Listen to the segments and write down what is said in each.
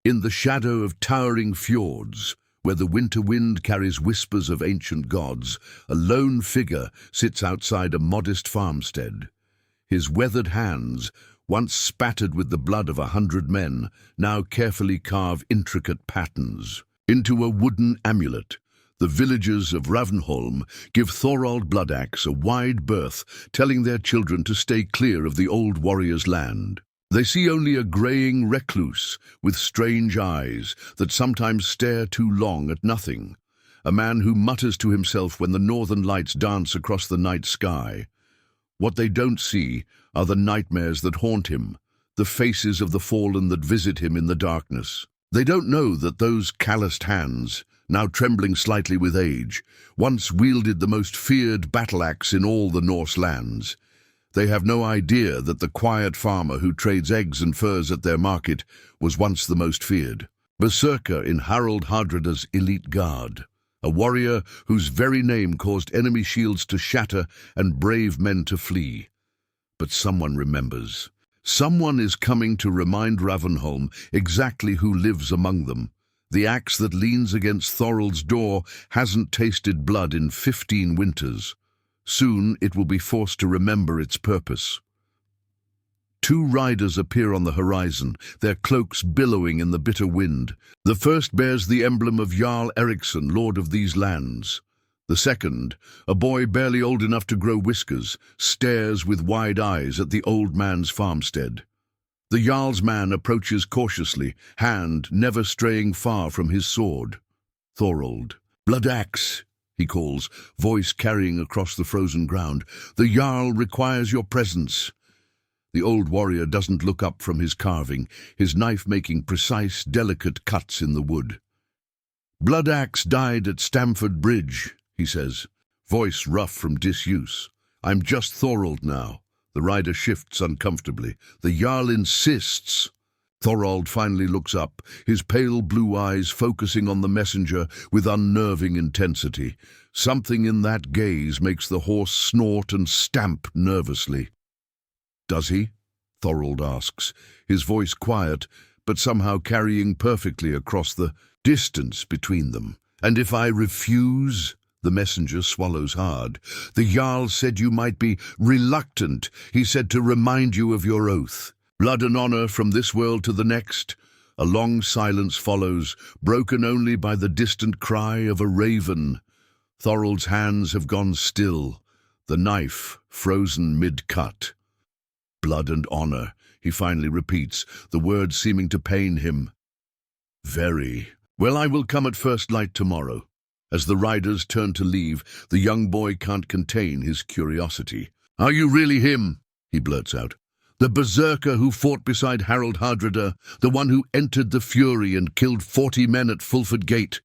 In the shadow of towering fjords, where the winter wind carries whispers of ancient gods, a lone figure sits outside a modest farmstead. His weathered hands, once spattered with the blood of 100 men, now carefully carve intricate patterns into a wooden amulet. The villagers of Ravnholm give Thorald Bloodaxe a wide berth, telling their children to stay clear of the old warrior's land. They see only a greying recluse with strange eyes that sometimes stare too long at nothing, a man who mutters to himself when the northern lights dance across the night sky. What they don't see are the nightmares that haunt him, the faces of the fallen that visit him in the darkness. They don't know that those calloused hands, now trembling slightly with age, once wielded the most feared battle axe in all the Norse lands. They have no idea that the quiet farmer who trades eggs and furs at their market was once the most feared. Berserker in Harald Hardrada's elite guard, a warrior whose very name caused enemy shields to shatter and brave men to flee. But someone remembers. Someone is coming to remind Ravnholm exactly who lives among them. The axe that leans against Thorald's door hasn't tasted blood in 15 winters. Soon it will be forced to remember its purpose. Two riders appear on the horizon, their cloaks billowing in the bitter wind. The first bears the emblem of Jarl Eriksson, lord of these lands. The second, a boy barely old enough to grow whiskers, stares with wide eyes at the old man's farmstead. The Jarl's man approaches cautiously, hand never straying far from his sword. "Thorald, Bloodaxe," he calls, voice carrying across the frozen ground. "The Jarl requires your presence." The old warrior doesn't look up from his carving, his knife making precise, delicate cuts in the wood. "Bloodaxe died at Stamford Bridge," he says, voice rough from disuse. "I'm just Thorald now." The rider shifts uncomfortably. "The Jarl insists." Thorald finally looks up, his pale blue eyes focusing on the messenger with unnerving intensity. Something in that gaze makes the horse snort and stamp nervously. "Does he?" Thorald asks, his voice quiet, but somehow carrying perfectly across the distance between them. "And if I refuse?" The messenger swallows hard. "The Jarl said you might be reluctant. He said to remind you of your oath. Blood and honor from this world to the next." A long silence follows, broken only by the distant cry of a raven. Thorald's hands have gone still, the knife frozen mid-cut. "Blood and honor," he finally repeats, the words seeming to pain him. "Very. Well, I will come at first light tomorrow." As the riders turn to leave, the young boy can't contain his curiosity. "Are you really him?" he blurts out. "The berserker who fought beside Harald Hardrada, the one who entered the Fury and killed 40 men at Fulford Gate?"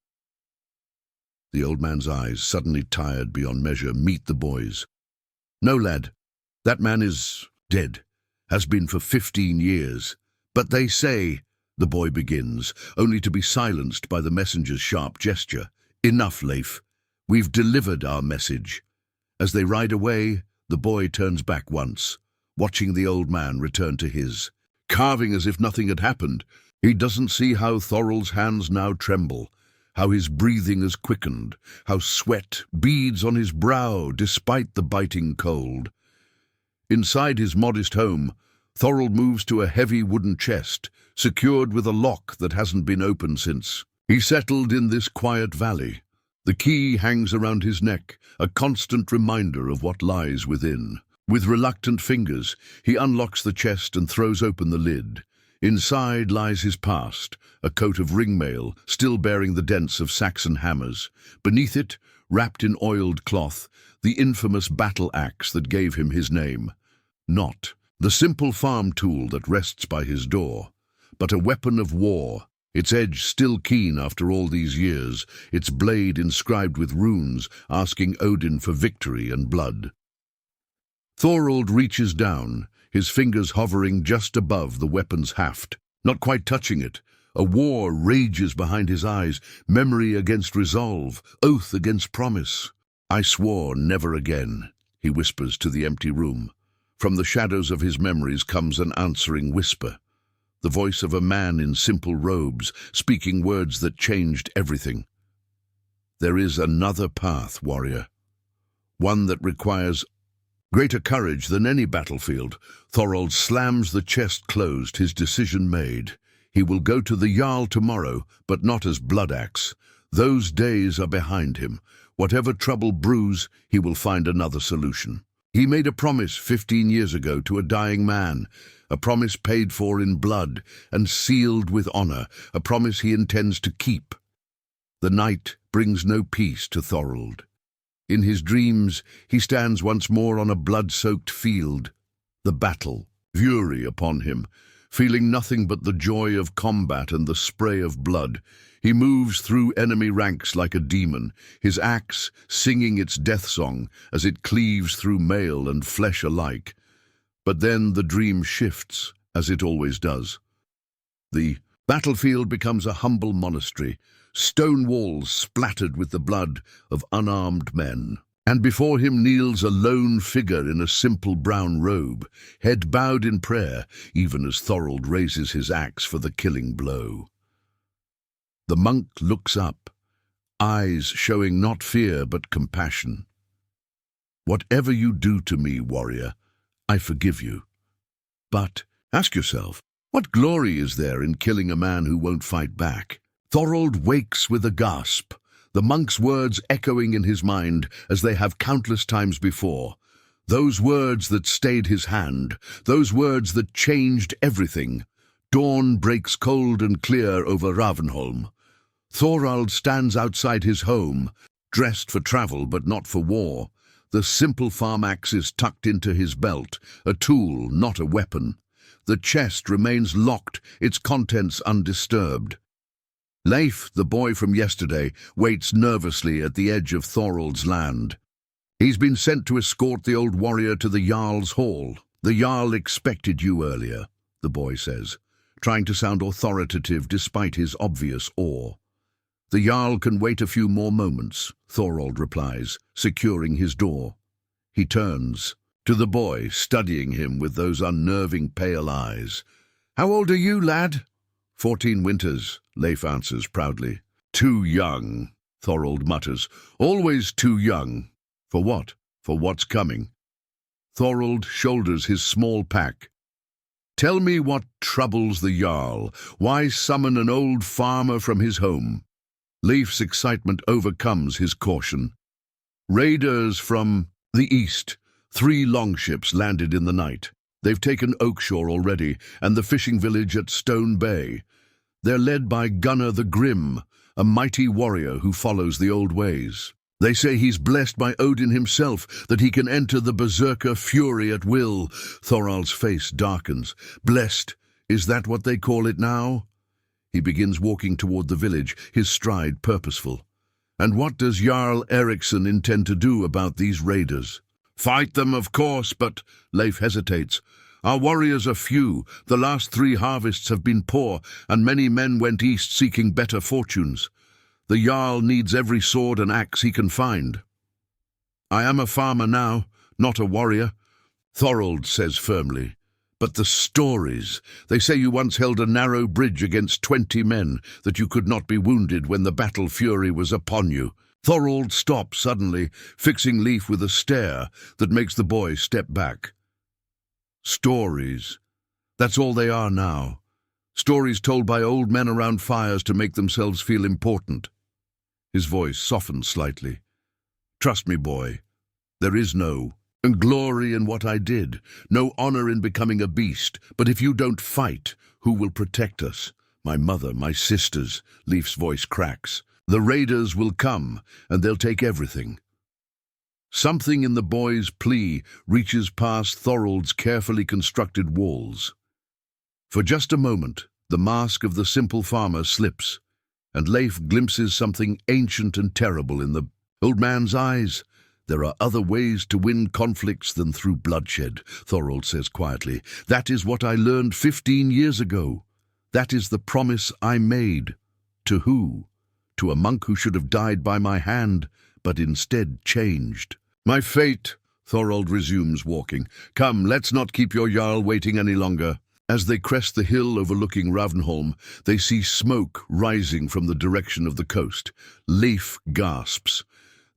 The old man's eyes, suddenly tired beyond measure, meet the boy's. "No, lad. That man is dead. Has been for 15 years. But they say," the boy begins, only to be silenced by the messenger's sharp gesture. "Enough, Leif. We've delivered our message." As they ride away, the boy turns back once, watching the old man return to his, carving as if nothing had happened. He doesn't see how Thorald's hands now tremble, how his breathing has quickened, how sweat beads on his brow despite the biting cold. Inside his modest home, Thorald moves to a heavy wooden chest, secured with a lock that hasn't been opened since. He settled in this quiet valley. The key hangs around his neck, a constant reminder of what lies within. With reluctant fingers, he unlocks the chest and throws open the lid. Inside lies his past, a coat of ringmail, still bearing the dents of Saxon hammers. Beneath it, wrapped in oiled cloth, the infamous battle axe that gave him his name. Not the simple farm tool that rests by his door, but a weapon of war, its edge still keen after all these years, its blade inscribed with runes asking Odin for victory and blood. Thorald reaches down, his fingers hovering just above the weapon's haft, not quite touching it. A war rages behind his eyes, memory against resolve, oath against promise. "I swore never again," he whispers to the empty room. From the shadows of his memories comes an answering whisper. the voice of a man in simple robes, speaking words that changed everything. There is another path, warrior. One that requires greater courage than any battlefield. Thorald slams the chest closed, his decision made. He will go to the Jarl tomorrow, but not as Bloodaxe. Those days are behind him. Whatever trouble brews, he will find another solution. He made a promise 15 years ago to a dying man, a promise paid for in blood and sealed with honor, a promise he intends to keep. The night brings no peace to Thorald. In his dreams, he stands once more on a blood-soaked field. The battle, fury upon him. Feeling nothing but the joy of combat and the spray of blood, he moves through enemy ranks like a demon, his axe singing its death song as it cleaves through mail and flesh alike. But then the dream shifts, as it always does. The battlefield becomes a humble monastery, stone walls splattered with the blood of unarmed men. And before him kneels a lone figure in a simple brown robe, head bowed in prayer, even as Thorald raises his axe for the killing blow. The monk looks up, eyes showing not fear but compassion. "Whatever you do to me, warrior, I forgive you. But ask yourself, what glory is there in killing a man who won't fight back?" Thorald wakes with a gasp, the monk's words echoing in his mind as they have countless times before. Those words that stayed his hand, those words that changed everything. Dawn breaks cold and clear over Ravnholm. Thorald stands outside his home, dressed for travel but not for war. The simple farm axe is tucked into his belt, a tool, not a weapon. The chest remains locked, its contents undisturbed. Leif, the boy from yesterday, waits nervously at the edge of Thorald's land. He's been sent to escort the old warrior to the Jarl's hall. "The Jarl expected you earlier," the boy says, trying to sound authoritative despite his obvious awe. "The Jarl can wait a few more moments," Thorald replies, securing his door. He turns to the boy, studying him with those unnerving pale eyes. "How old are you, lad?" 14 winters, Leif answers proudly. "Too young," Thorald mutters. "Always too young." "For what? For what's coming?" Thorald shoulders his small pack. "Tell me what troubles the Jarl. Why summon an old farmer from his home?" Leif's excitement overcomes his caution. "Raiders from the east. 3 longships landed in the night. They've taken Oakshore already, and the fishing village at Stone Bay. They're led by Gunnar the Grim, a mighty warrior who follows the old ways. They say he's blessed by Odin himself, that he can enter the Berserker fury at will." Thorald's face darkens. "Blessed, is that what they call it now?" He begins walking toward the village, his stride purposeful. "And what does Jarl Eriksson intend to do about these raiders?" "Fight them, of course, but—" Leif hesitates. "Our warriors are few. The last 3 harvests have been poor, and many men went east seeking better fortunes. The Jarl needs every sword and axe he can find." "I am a farmer now, not a warrior," Thorald says firmly. "But the stories. They say you once held a narrow bridge against 20 men, that you could not be wounded when the battle fury was upon you." Thorald stops suddenly, fixing Leif with a stare that makes the boy step back. "Stories. That's all they are now. Stories told by old men around fires to make themselves feel important." His voice softens slightly. "Trust me, boy. There is no glory in what I did, no honor in becoming a beast. But if you don't fight, who will protect us? My mother, my sisters." Leif's voice cracks. "The raiders will come, and they'll take everything." Something in the boy's plea reaches past Thorald's carefully constructed walls. For just a moment, the mask of the simple farmer slips, and Leif glimpses something ancient and terrible in the old man's eyes. "There are other ways to win conflicts than through bloodshed," Thorald says quietly. "That is what I learned 15 years ago. That is the promise I made." "To who?" "To a monk who should have died by my hand, but instead changed." "My fate," Thorald resumes walking. "Come, let's not keep your Jarl waiting any longer." As they crest the hill overlooking Ravnholm, they see smoke rising from the direction of the coast. Leif gasps.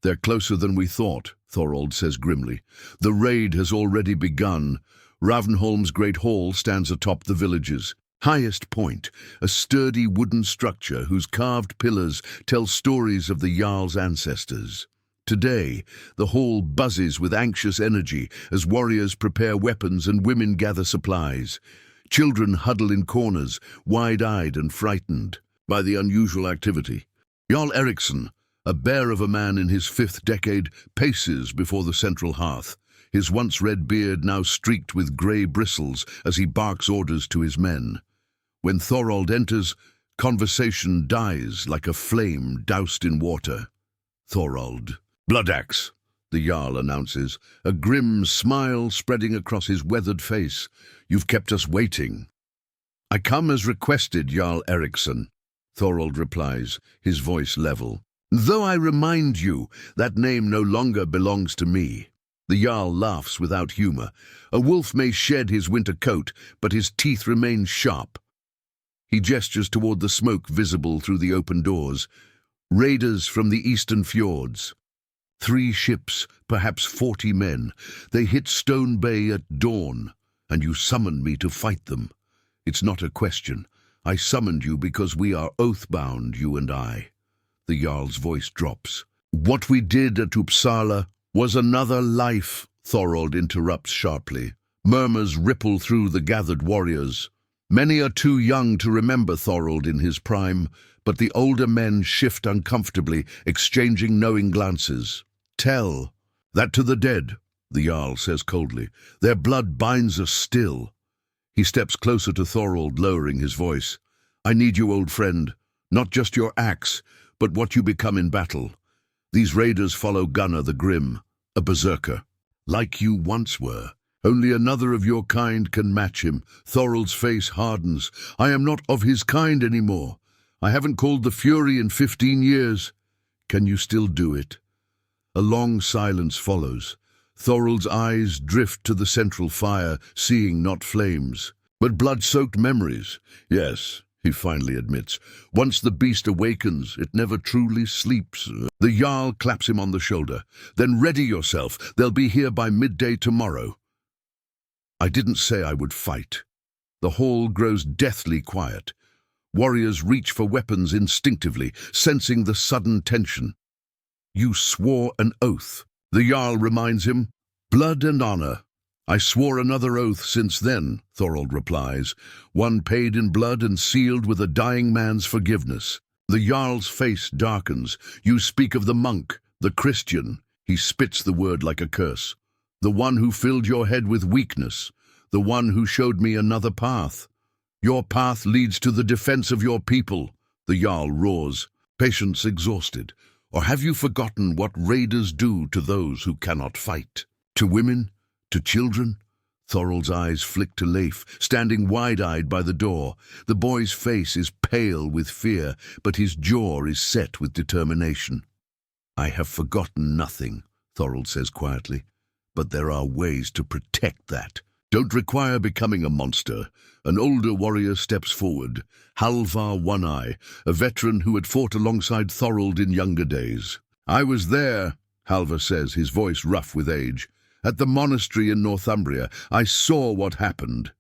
"They're closer than we thought," Thorald says grimly. "The raid has already begun." Ravnholm's great hall stands atop the village's highest point, a sturdy wooden structure whose carved pillars tell stories of the Jarl's ancestors. Today, the hall buzzes with anxious energy as warriors prepare weapons and women gather supplies. Children huddle in corners, wide-eyed and frightened by the unusual activity. Jarl Eriksson, a bear of a man in his 5th decade, paces before the central hearth, his once red beard now streaked with grey bristles as he barks orders to his men. When Thorald enters, conversation dies like a flame doused in water. "Thorald Bloodaxe," the Jarl announces, a grim smile spreading across his weathered face. "You've kept us waiting." "I come as requested, Jarl Eriksson," Thorald replies, his voice level. "Though I remind you, that name no longer belongs to me." The Jarl laughs without humor. A wolf may shed his winter coat, but his teeth remain sharp. He gestures toward the smoke visible through the open doors. "Raiders from the eastern fjords. 3 ships, perhaps 40 men. They hit Stone Bay at dawn, and you summoned me to fight them. It's not a question. I summoned you because we are oath-bound, you and I." The Jarl's voice drops. "What we did at Uppsala was another life," Thorald interrupts sharply. Murmurs ripple through the gathered warriors. Many are too young to remember Thorald in his prime, but the older men shift uncomfortably, exchanging knowing glances. "Tell that to the dead," the Jarl says coldly. "Their blood binds us still." He steps closer to Thorald, lowering his voice. "I need you, old friend, not just your axe, but what you become in battle. These raiders follow Gunnar the Grim, a berserker, like you once were. Only another of your kind can match him." Thorald's face hardens. "I am not of his kind anymore. I haven't called the Fury in 15 years. Can you still do it?" A long silence follows. Thorald's eyes drift to the central fire, seeing not flames, but blood-soaked memories. "Yes," he finally admits. "Once the beast awakens, it never truly sleeps." The Jarl claps him on the shoulder. "Then ready yourself. They'll be here by midday tomorrow." I didn't say I would fight. The hall grows deathly quiet. Warriors reach for weapons instinctively, sensing the sudden tension. "You swore an oath," the Jarl reminds him. "Blood and honor." "I swore another oath since then," Thorald replies, "one paid in blood and sealed with a dying man's forgiveness." The Jarl's face darkens. "You speak of the monk, the Christian." He spits the word like a curse. "The one who filled your head with weakness, the one who showed me another path. Your path leads to the defense of your people," the Jarl roars, patience exhausted. "Or have you forgotten what raiders do to those who cannot fight? To women? To children?" Thorald's eyes flick to Leif, standing wide-eyed by the door. The boy's face is pale with fear, but his jaw is set with determination. "I have forgotten nothing," Thorald says quietly. "But there are ways to protect that. Don't require becoming a monster." An older warrior steps forward, Halvar One-Eye, a veteran who had fought alongside Thorald in younger days. "I was there," Halvar says, his voice rough with age. "At the monastery in Northumbria. I saw what happened."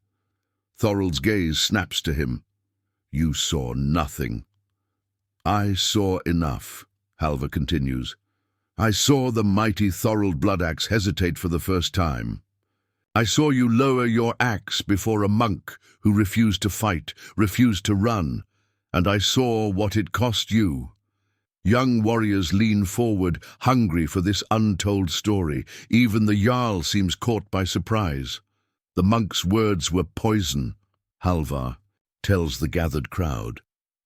Thorald's gaze snaps to him. "You saw nothing." "I saw enough," Halvar continues. "I saw the mighty Thorald Bloodaxe hesitate for the first time. I saw you lower your axe before a monk who refused to fight, refused to run, and I saw what it cost you." Young warriors lean forward, hungry for this untold story. Even the Jarl seems caught by surprise. "The monk's words were poison," Halvar tells the gathered crowd.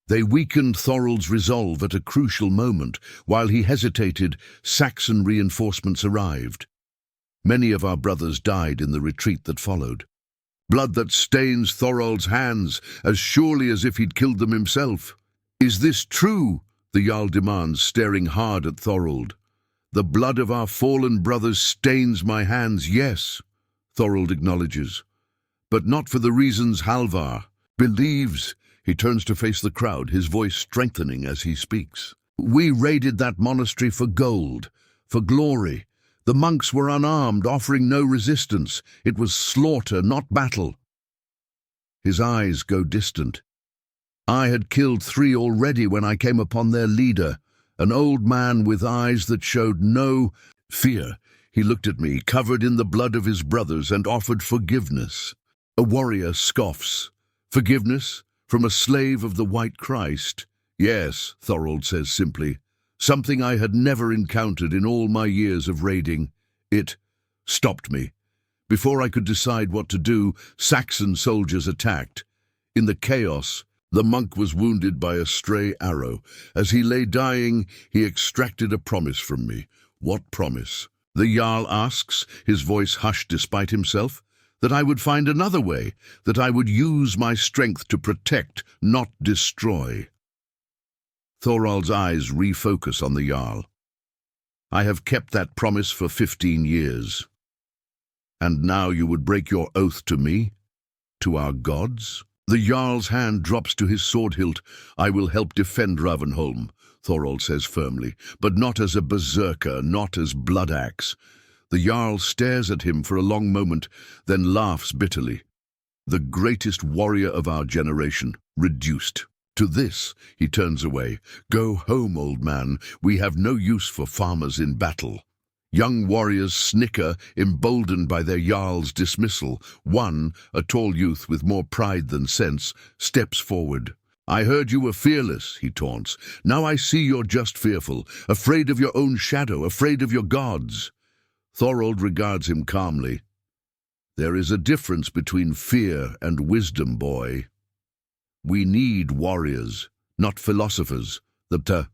"They weakened Thorald's resolve at a crucial moment. While he hesitated, Saxon reinforcements arrived. Many of our brothers died in the retreat that followed. Blood that stains Thorald's hands, as surely as if he'd killed them himself." "Is this true?" the Jarl demands, staring hard at Thorald. "The blood of our fallen brothers stains my hands, yes," Thorald acknowledges. but not for the reasons Halvar believes. He turns to face the crowd, his voice strengthening as he speaks. We raided that monastery for gold, for glory. The monks were unarmed, offering no resistance. It was slaughter, not battle. His eyes go distant. I had killed 3 already when I came upon their leader, an old man with eyes that showed no fear. He looked at me, covered in the blood of his brothers, and offered forgiveness. A warrior scoffs. Forgiveness? From a slave of the White Christ? Yes, Thorald says simply. Something I had never encountered in all my years of raiding. It stopped me. Before I could decide what to do, Saxon soldiers attacked. In the chaos, the monk was wounded by a stray arrow. As he lay dying, he extracted a promise from me. What promise? The Jarl asks, his voice hushed despite himself. That I would find another way, that I would use my strength to protect, not destroy. Thorald's eyes refocus on the Jarl. I have kept that promise for 15 years. And now you would break your oath to me? To our gods? The Jarl's hand drops to his sword hilt. I will help defend Ravnholm, Thorald says firmly, but not as a berserker, not as Bloodaxe. The Jarl stares at him for a long moment, then laughs bitterly. The greatest warrior of our generation, reduced. To this, he turns away. Go home, old man. We have no use for farmers in battle. Young warriors snicker, emboldened by their Jarl's dismissal. One, a tall youth with more pride than sense, steps forward. I heard you were fearless, he taunts. Now I see you're just fearful, afraid of your own shadow, afraid of your gods. Thorald regards him calmly. There is a difference between fear and wisdom, boy. We need warriors, not philosophers. The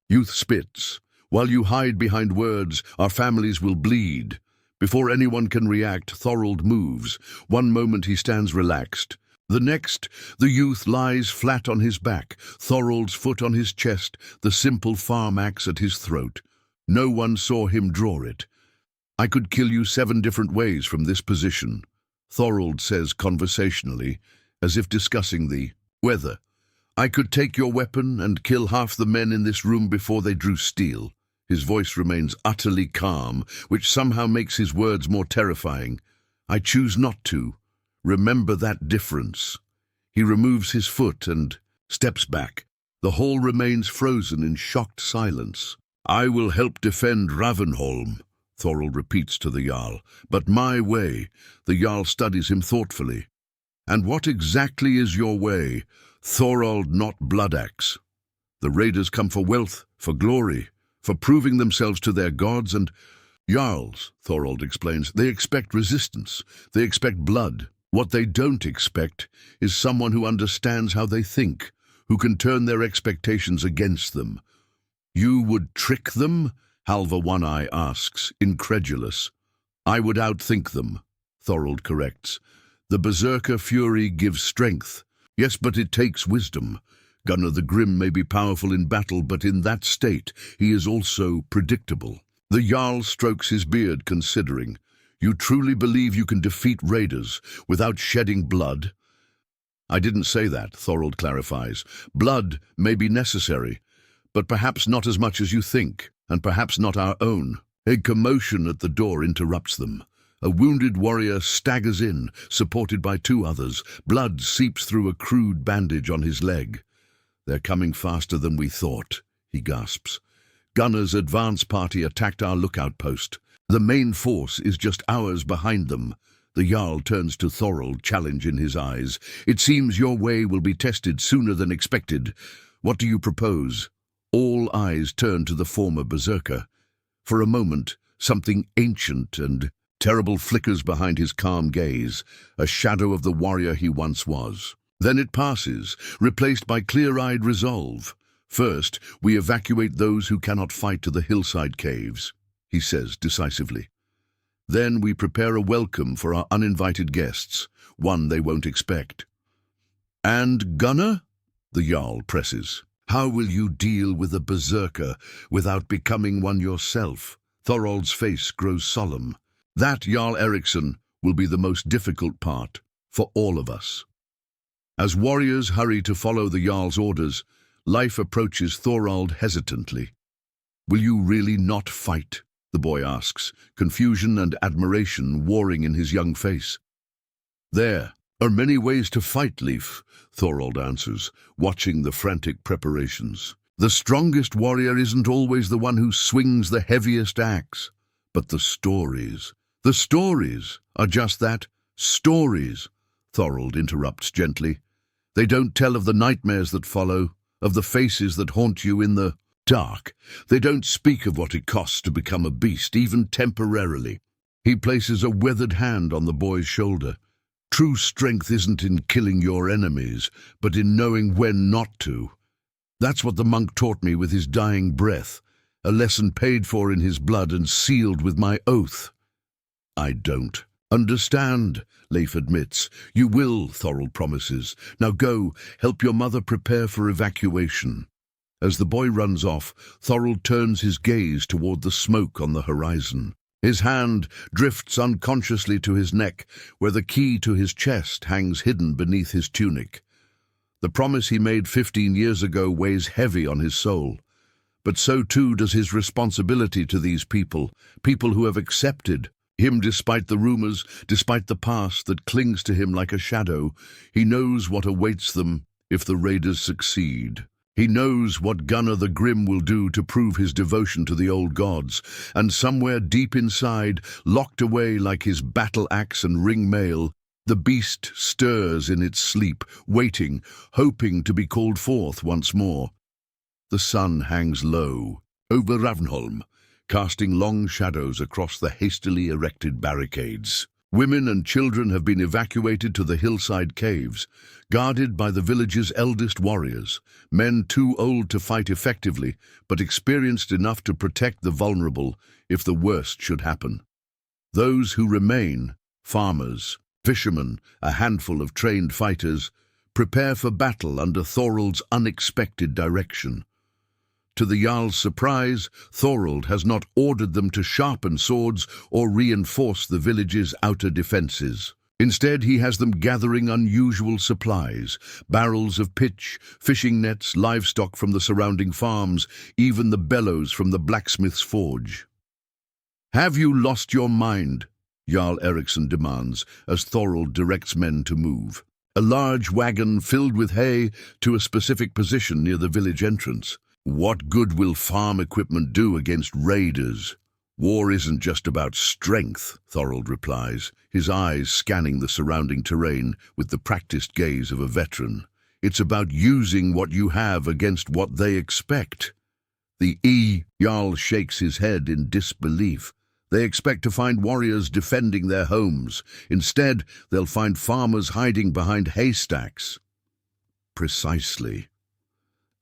youth spits. While you hide behind words, our families will bleed. Before anyone can react, Thorald moves. One moment he stands relaxed. The next, the youth lies flat on his back, Thorald's foot on his chest, the simple farm axe at his throat. No one saw him draw it. I could kill you 7 different ways from this position, Thorald says conversationally, as if discussing the weather. I could take your weapon and kill half the men in this room before they drew steel. His voice remains utterly calm, which somehow makes his words more terrifying. I choose not to. Remember that difference. He removes his foot and steps back. The hall remains frozen in shocked silence. I will help defend Ravnholm, Thorald repeats to the Jarl. But my way. The Jarl studies him thoughtfully. And what exactly is your way? Thorald, not Bloodaxe. The raiders come for wealth, for glory, for proving themselves to their gods, and Jarls, Thorald explains, they expect resistance. They expect blood. What they don't expect is someone who understands how they think, who can turn their expectations against them. You would trick them? Halvar One Eye asks, incredulous. I would outthink them, Thorald corrects. The Berserker fury gives strength. Yes, but it takes wisdom. Gunnar the Grim may be powerful in battle, but in that state he is also predictable. The Jarl strokes his beard, considering. You truly believe you can defeat raiders without shedding blood? I didn't say that, Thorald clarifies. Blood may be necessary, but perhaps not as much as you think, and perhaps not our own. A commotion at the door interrupts them. A wounded warrior staggers in, supported by 2 others. Blood seeps through a crude bandage on his leg. They're coming faster than we thought, he gasps. Gunnar's advance party attacked our lookout post. The main force is just hours behind them. The Jarl turns to Thorald, challenge in his eyes. It seems your way will be tested sooner than expected. What do you propose? All eyes turn to the former Berserker. For a moment, something ancient and terrible flickers behind his calm gaze, a shadow of the warrior he once was. Then it passes, replaced by clear-eyed resolve. First, we evacuate those who cannot fight to the hillside caves, he says decisively. Then we prepare a welcome for our uninvited guests, one they won't expect. And Gunnar? The Jarl presses. How will you deal with a Berserker without becoming one yourself? Thorald's face grows solemn. That, Jarl Eriksson, will be the most difficult part. for all of us. As warriors hurry to follow the Jarl's orders, Leif approaches Thorald hesitantly. "Will you really not fight?" the boy asks, confusion and admiration warring in his young face. "There are many ways to fight, Leif," Thorald answers, watching the frantic preparations. "The strongest warrior isn't always the one who swings the heaviest axe, but the stories. The stories are just that, stories," Thorald interrupts gently. "They don't tell of the nightmares that follow, of the faces that haunt you in the dark. They don't speak of what it costs to become a beast, even temporarily." He places a weathered hand on the boy's shoulder. "True strength isn't in killing your enemies, but in knowing when not to. That's what the monk taught me with his dying breath, a lesson paid for in his blood and sealed with my oath." "I don't understand," Leif admits. "You will," Thorald promises. "Now go, help your mother prepare for evacuation." As the boy runs off, Thorald turns his gaze toward the smoke on the horizon. His hand drifts unconsciously to his neck, where the key to his chest hangs hidden beneath his tunic. The promise he made 15 years ago weighs heavy on his soul. But so too does his responsibility to these people, people who have accepted him despite the rumors, despite the past that clings to him like a shadow. He knows what awaits them if the raiders succeed. He knows what Gunnar the Grim will do to prove his devotion to the old gods, and somewhere deep inside, locked away like his battle axe and ring mail, the beast stirs in its sleep, waiting, hoping to be called forth once more. The sun hangs low over Ravnholm, casting long shadows across the hastily erected barricades. Women and children have been evacuated to the hillside caves, guarded by the village's eldest warriors, men too old to fight effectively, but experienced enough to protect the vulnerable if the worst should happen. Those who remain, farmers, fishermen, a handful of trained fighters, prepare for battle under Thorald's unexpected direction. To the Jarl's surprise, Thorald has not ordered them to sharpen swords or reinforce the village's outer defenses. Instead, he has them gathering unusual supplies, barrels of pitch, fishing nets, livestock from the surrounding farms, even the bellows from the blacksmith's forge. "Have you lost your mind?" Jarl Eriksson demands, as Thorald directs men to move. A large wagon filled with hay to a specific position near the village entrance. "What good will farm equipment do against raiders?" "War isn't just about strength," Thorald replies, his eyes scanning the surrounding terrain with the practiced gaze of a veteran. "It's about using what you have against what they expect." Jarl shakes his head in disbelief. They expect to find warriors defending their homes. Instead, they'll find farmers hiding behind haystacks. Precisely.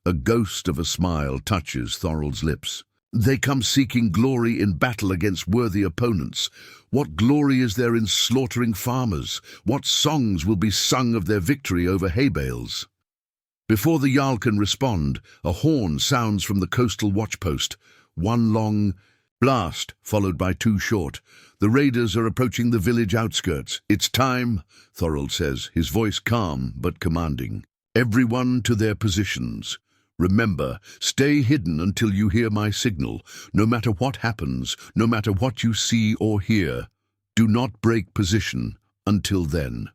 A ghost of a smile touches Thorald's lips. They come seeking glory in battle against worthy opponents. What glory is there in slaughtering farmers? What songs will be sung of their victory over hay bales? Before the Jarl can respond, a horn sounds from the coastal watchpost. One long blast, followed by two short. The raiders are approaching the village outskirts. "It's time," Thorald says, his voice calm but commanding. "Everyone to their positions. Remember, stay hidden until you hear my signal. No matter what happens, no matter what you see or hear, do not break position until then."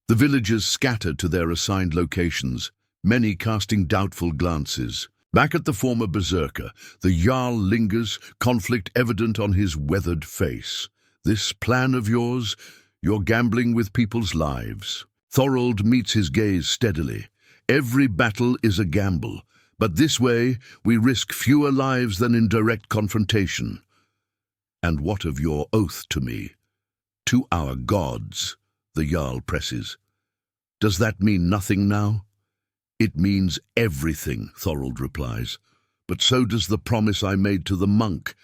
The villagers scatter to their assigned locations, many casting doubtful glances. Back at the former Berserker, the Jarl lingers, conflict evident on his weathered face. "This plan of yours, you're gambling with people's lives." Thorald meets his gaze steadily. "Every battle is a gamble, but this way we risk fewer lives than in direct confrontation." "And what of your oath to me?" "To our gods," the Jarl presses. "Does that mean nothing now?" "It means everything," Thorald replies. "But so does the promise I made to the monk.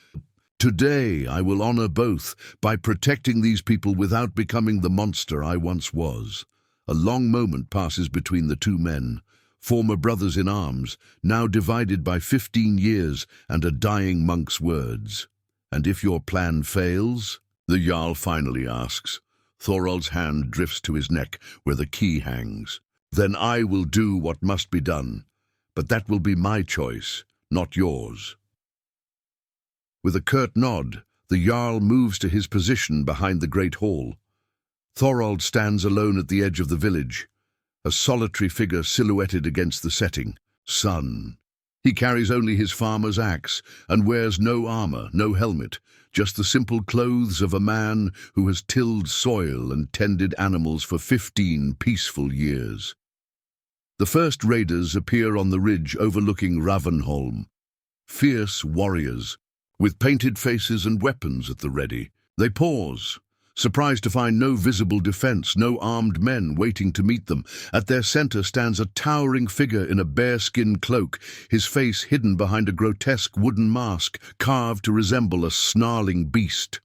Today I will honor both by protecting these people without becoming the monster I once was." A long moment passes between the two men, former brothers in arms, now divided by 15 years and a dying monk's words. "And if your plan fails?" the Jarl finally asks. Thorald's hand drifts to his neck, where the key hangs. Then I will do what must be done, but that will be my choice, not yours. With a curt nod, the Jarl moves to his position behind the great hall. Thorald stands alone at the edge of the village, a solitary figure silhouetted against the setting sun. He carries only his farmer's axe and wears no armor, no helmet, just the simple clothes of a man who has tilled soil and tended animals for 15 peaceful years. The first raiders appear on the ridge overlooking Ravnholm. Fierce warriors, with painted faces and weapons at the ready. They pause, surprised to find no visible defense, no armed men waiting to meet them. At their center stands a towering figure in a bearskin cloak, his face hidden behind a grotesque wooden mask, carved to resemble a snarling beast.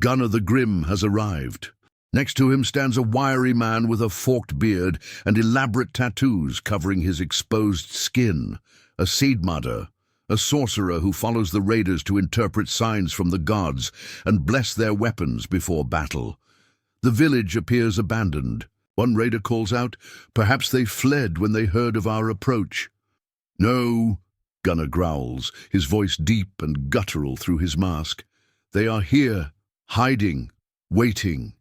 Gunnar the Grim has arrived. Next to him stands a wiry man with a forked beard and elaborate tattoos covering his exposed skin, a seedmudder, a sorcerer who follows the raiders to interpret signs from the gods and bless their weapons before battle. The village appears abandoned. One raider calls out, "Perhaps they fled when they heard of our approach." "No," Gunnar growls, his voice deep and guttural through his mask. "They are here, hiding, waiting."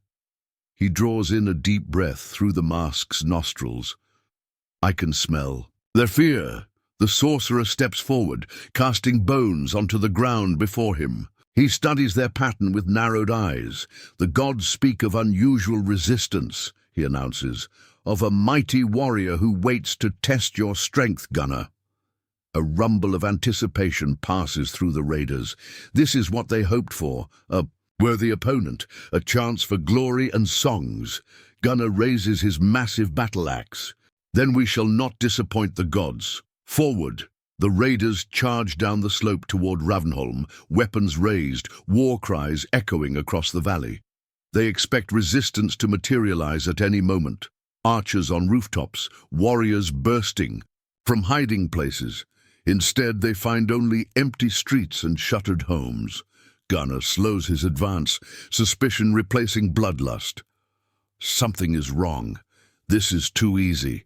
He draws in a deep breath through the mask's nostrils. "I can smell their fear." The sorcerer steps forward, casting bones onto the ground before him. He studies their pattern with narrowed eyes. "The gods speak of unusual resistance," he announces, "of a mighty warrior who waits to test your strength, Gunnar." A rumble of anticipation passes through the raiders. This is what they hoped for, a worthy opponent, a chance for glory and songs. Gunnar raises his massive battle axe. "Then we shall not disappoint the gods." Forward, the raiders charge down the slope toward Ravnholm, weapons raised, war cries echoing across the valley. They expect resistance to materialize at any moment. Archers on rooftops, warriors bursting from hiding places. Instead, they find only empty streets and shuttered homes. Gunnar slows his advance, suspicion replacing bloodlust. Something is wrong. This is too easy.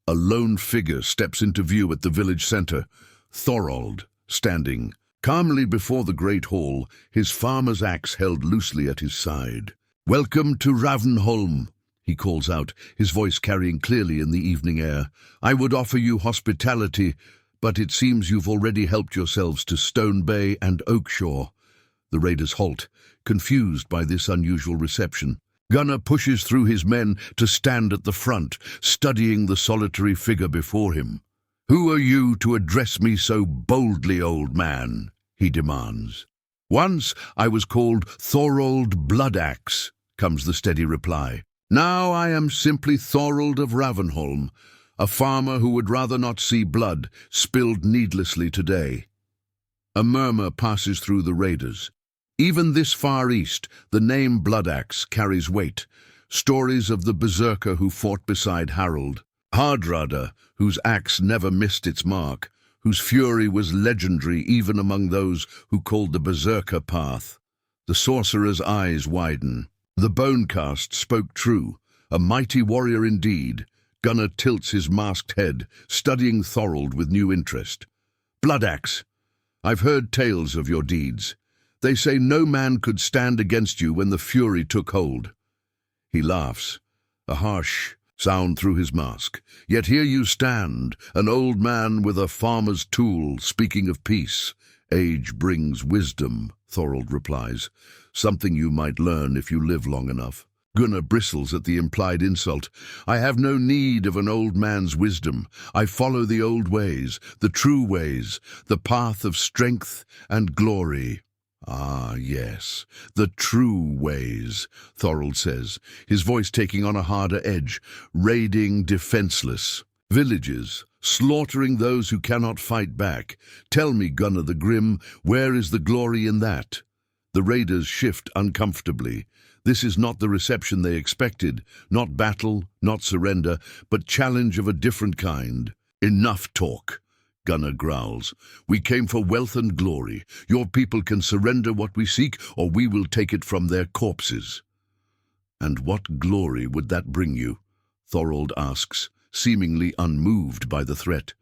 A lone figure steps into view at the village center. Thorald, standing calmly before the great hall, his farmer's axe held loosely at his side. "Welcome to Ravnholm," he calls out, his voice carrying clearly in the evening air. "I would offer you hospitality, but it seems you've already helped yourselves to Stone Bay and Oakshaw." The raiders halt, confused by this unusual reception. Gunnar pushes through his men to stand at the front, studying the solitary figure before him. "Who are you to address me so boldly, old man?" he demands. "Once I was called Thorald Bloodaxe," comes the steady reply. "Now I am simply Thorald of Ravnholm, a farmer who would rather not see blood spilled needlessly today." A murmur passes through the raiders. Even this far east, the name Bloodaxe carries weight. Stories of the Berserker who fought beside Harold, Hardrada, whose axe never missed its mark, whose fury was legendary even among those who called the Berserker path. The sorcerer's eyes widen. The bonecast spoke true, a mighty warrior indeed. Gunnar tilts his masked head, studying Thorald with new interest. "Bloodaxe, I've heard tales of your deeds. They say no man could stand against you when the fury took hold." He laughs, a harsh sound through his mask. "Yet here you stand, an old man with a farmer's tool, speaking of peace. Age brings wisdom," Thorald replies. "Something you might learn if you live long enough." Gunnar bristles at the implied insult. "I have no need of an old man's wisdom. I follow the old ways, the true ways, the path of strength and glory." "Ah, yes, the true ways," Thorald says, his voice taking on a harder edge. "Raiding defenseless villages, slaughtering those who cannot fight back. Tell me, Gunnar the Grim, where is the glory in that?" The raiders shift uncomfortably. This is not the reception they expected. Not battle, not surrender, but challenge of a different kind. "Enough talk," Gunnar growls. "We came for wealth and glory. Your people can surrender what we seek, or we will take it from their corpses." And what glory would that bring you? Thorald asks, seemingly unmoved by the threat.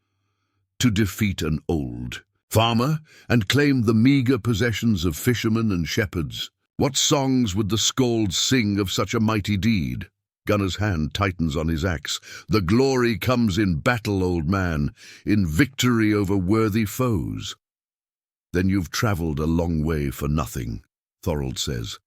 To defeat an old farmer and claim the meager possessions of fishermen and shepherds. What songs would the skalds sing of such a mighty deed? Gunnar's hand tightens on his axe. The glory comes in battle, old man, in victory over worthy foes. Then you've travelled a long way for nothing, Thorald says.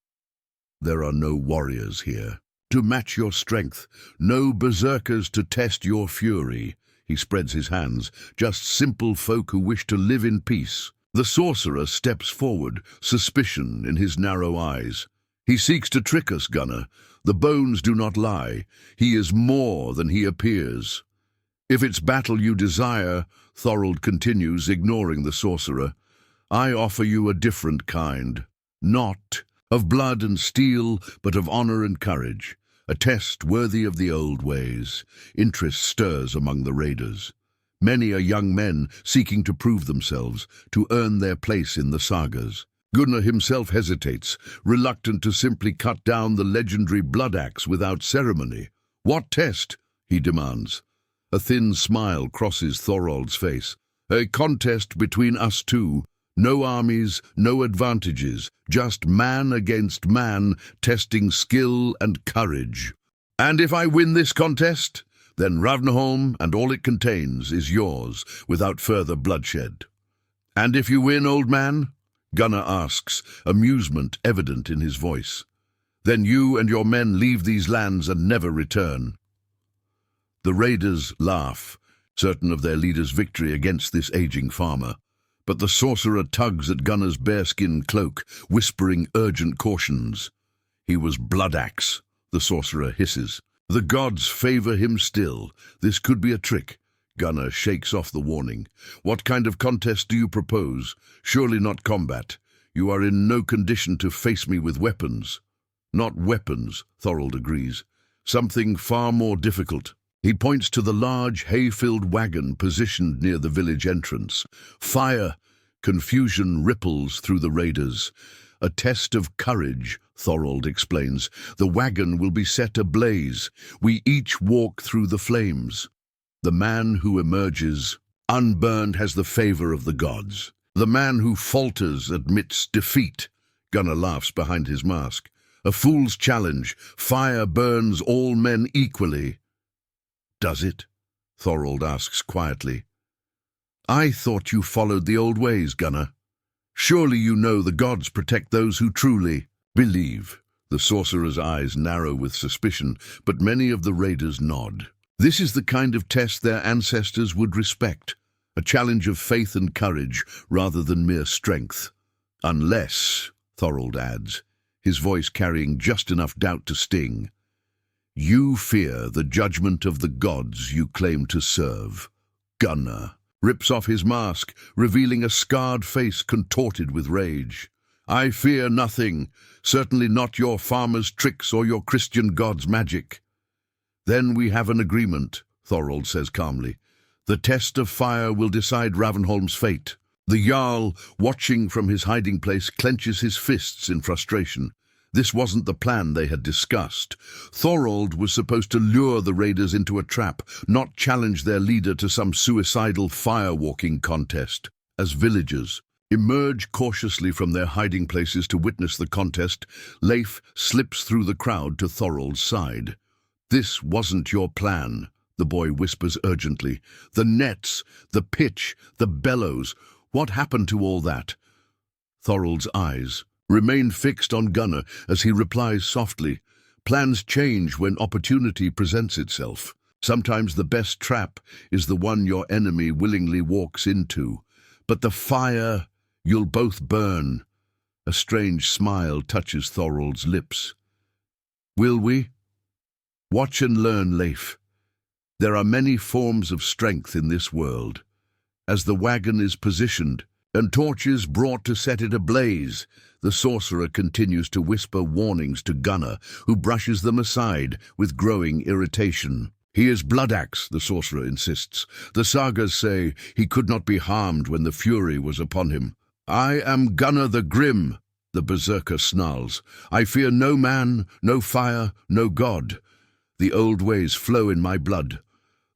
There are no warriors here to match your strength, no berserkers to test your fury. He spreads his hands, just simple folk who wish to live in peace. The sorcerer steps forward, suspicion in his narrow eyes. He seeks to trick us, Gunnar. The bones do not lie. He is more than he appears. If it's battle you desire, Thorald continues, ignoring the sorcerer, I offer you a different kind. Not of blood and steel, but of honor and courage. A test worthy of the old ways. Interest stirs among the raiders. Many are young men seeking to prove themselves, to earn their place in the sagas. Gunnar himself hesitates, reluctant to simply cut down the legendary Bloodaxe without ceremony. What test? He demands. A thin smile crosses Thorald's face. A contest between us two. No armies, no advantages, just man against man, testing skill and courage. And if I win this contest, then Ravnholm and all it contains is yours, without further bloodshed. And if you win, old man? Gunnar asks, amusement evident in his voice. Then you and your men leave these lands and never return. The raiders laugh, certain of their leader's victory against this aging farmer. But the sorcerer tugs at Gunnar's bearskin cloak, whispering urgent cautions. He was Bloodaxe, the sorcerer hisses. The gods favor him still. This could be a trick. Gunnar shakes off the warning. What kind of contest do you propose? Surely not combat. You are in no condition to face me with weapons. Not weapons, Thorald agrees. Something far more difficult. He points to the large, hay-filled wagon positioned near the village entrance. Fire! Confusion ripples through the raiders. A test of courage, Thorald explains. The wagon will be set ablaze. We each walk through the flames. The man who emerges unburned has the favor of the gods. The man who falters admits defeat. Gunnar laughs behind his mask. A fool's challenge. Fire burns all men equally. Does it? Thorald asks quietly. I thought you followed the old ways, Gunnar. Surely you know the gods protect those who truly believe. The sorcerer's eyes narrow with suspicion, but many of the raiders nod. This is the kind of test their ancestors would respect, a challenge of faith and courage rather than mere strength. Unless, Thorald adds, his voice carrying just enough doubt to sting, you fear the judgment of the gods you claim to serve. Gunnar rips off his mask, revealing a scarred face contorted with rage. I fear nothing, certainly not your farmer's tricks or your Christian god's magic. Then we have an agreement, Thorald says calmly. The test of fire will decide Ravnholm's fate. The Jarl, watching from his hiding place, clenches his fists in frustration. This wasn't the plan they had discussed. Thorald was supposed to lure the raiders into a trap, not challenge their leader to some suicidal fire-walking contest. As villagers emerge cautiously from their hiding places to witness the contest, Leif slips through the crowd to Thorald's side. This wasn't your plan, the boy whispers urgently. The nets, the pitch, the bellows. What happened to all that? Thorald's eyes remain fixed on Gunnar as he replies softly. Plans change when opportunity presents itself. Sometimes the best trap is the one your enemy willingly walks into. But the fire, you'll both burn. A strange smile touches Thorald's lips. Will we? Watch and learn, Leif. There are many forms of strength in this world. As the wagon is positioned, and torches brought to set it ablaze, the sorcerer continues to whisper warnings to Gunnar, who brushes them aside with growing irritation. He is Bloodaxe, the sorcerer insists. The sagas say he could not be harmed when the fury was upon him. I am Gunnar the Grim, the the Berserker snarls. "I fear no man, no fire, no god. The old ways flow in my blood."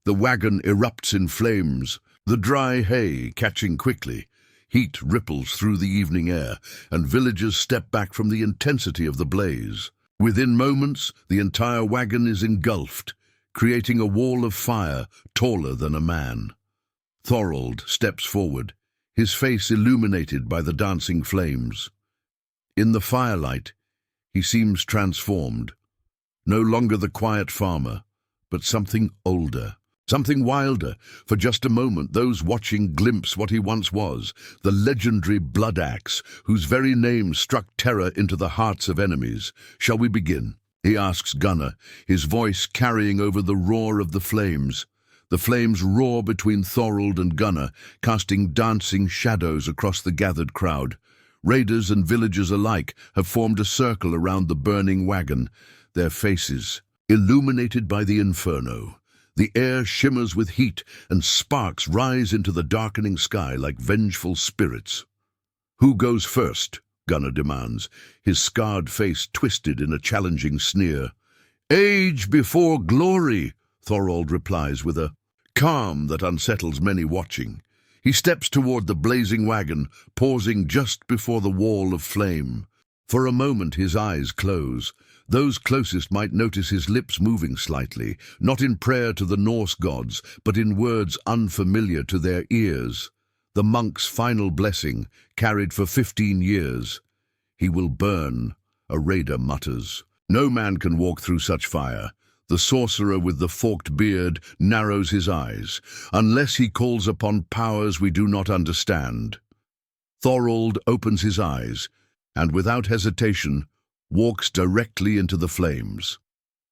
The wagon erupts in flames, the dry hay catching quickly. Heat ripples through the evening air, and villagers step back from the intensity of the blaze. Within moments, the entire wagon is engulfed, creating a wall of fire taller than a man. Thorald steps forward, his face illuminated by the dancing flames. In the firelight, he seems transformed. No longer the quiet farmer, but something older, something wilder. For just a moment, those watching glimpse what he once was, the legendary Bloodaxe, whose very name struck terror into the hearts of enemies. "Shall we begin?" he asks Gunnar, his voice carrying over the roar of the flames. The flames roar between Thorald and Gunnar, casting dancing shadows across the gathered crowd. Raiders and villagers alike have formed a circle around the burning wagon, their faces illuminated by the inferno. The air shimmers with heat, and sparks rise into the darkening sky like vengeful spirits. "Who goes first?" Gunnar demands, his scarred face twisted in a challenging sneer. "Age before glory," Thorald replies with a calm that unsettles many watching. He steps toward the blazing wagon, pausing just before the wall of flame. For a moment his eyes close. Those closest might notice his lips moving slightly, not in prayer to the Norse gods, but in words unfamiliar to their ears. The monk's final blessing, carried for 15 years. "He will burn," a raider mutters. "No man can walk through such fire." The sorcerer with the forked beard narrows his eyes. "Unless he calls upon powers we do not understand." Thorald opens his eyes, and without hesitation, walks directly into the flames.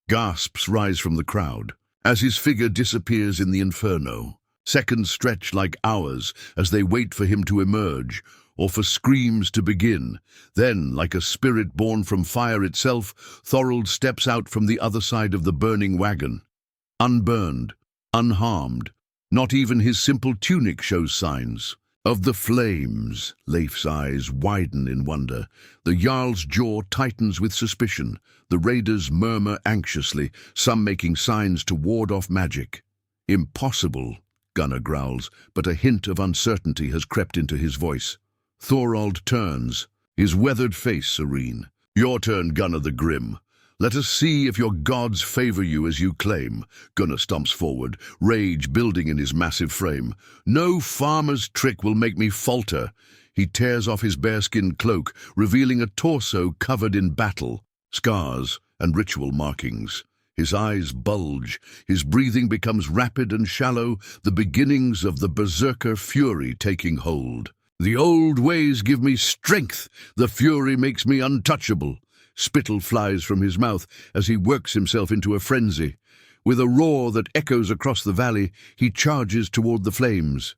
Gasps rise from the crowd as his figure disappears in the inferno. Seconds stretch like hours as they wait for him to emerge, or for screams to begin. Then, like a spirit born from fire itself, Thorald steps out from the other side of the burning wagon. Unburned, unharmed, not even his simple tunic shows signs. Of the flames, Leif's eyes widen in wonder. The Jarl's jaw tightens with suspicion. The raiders murmur anxiously, some making signs to ward off magic. "Impossible," Gunnar growls, but a hint of uncertainty has crept into his voice. Thorald turns, his weathered face serene. "Your turn, Gunnar the Grim. Let us see if your gods favor you as you claim." Gunnar stomps forward, rage building in his massive frame. "No farmer's trick will make me falter." He tears off his bearskin cloak, revealing a torso covered in battle, scars, and ritual markings. His eyes bulge, his breathing becomes rapid and shallow, the beginnings of the Berserker fury taking hold. "The old ways give me strength, the fury makes me untouchable." Spittle flies from his mouth as he works himself into a frenzy. With a roar that echoes across the valley, he charges toward the flames.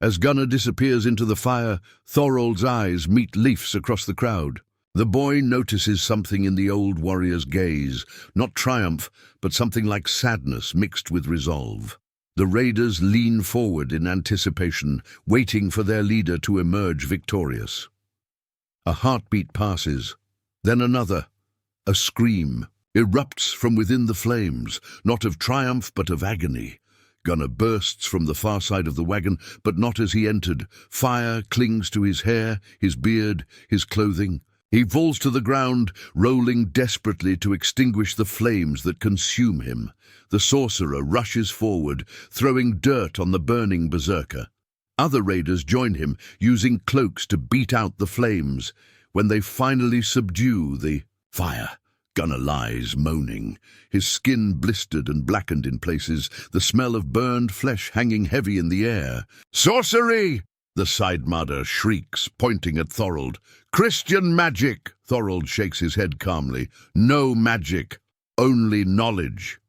As Gunnar disappears into the fire, Thorald's eyes meet Leif's across the crowd. The boy notices something in the old warrior's gaze, not triumph, but something like sadness mixed with resolve. The raiders lean forward in anticipation, waiting for their leader to emerge victorious. A heartbeat passes, then another. A scream erupts from within the flames, not of triumph but of agony. Gunnar bursts from the far side of the wagon, but not as he entered. Fire clings to his hair, his beard, his clothing. He falls to the ground, rolling desperately to extinguish the flames that consume him. The sorcerer rushes forward, throwing dirt on the burning berserker. Other raiders join him, using cloaks to beat out the flames. When they finally subdue the fire, Gunnar lies, moaning, his skin blistered and blackened in places, the smell of burned flesh hanging heavy in the air. "Sorcery!" the Sidemadder shrieks, pointing at Thorald. "Christian magic!" Thorald shakes his head calmly. "No magic, only knowledge."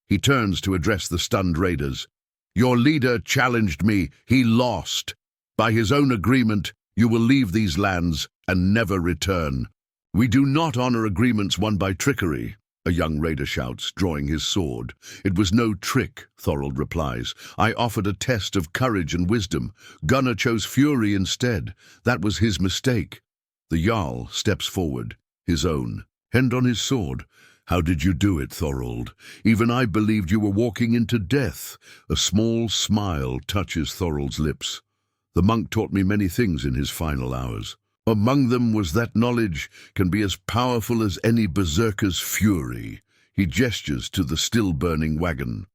He turns to address the stunned raiders. "Your leader challenged me. He lost. By his own agreement, you will leave these lands and never return." "We do not honor agreements won by trickery," a young raider shouts, drawing his sword. "It was no trick," Thorald replies. "I offered a test of courage and wisdom. Gunnar chose fury instead. That was his mistake." The Jarl steps forward, his own, hand on his sword. "How did you do it, Thorald? Even I believed you were walking into death." A small smile touches Thorald's lips. "The monk taught me many things in his final hours. Among them was that knowledge can be as powerful as any berserker's fury." He gestures to the still-burning wagon.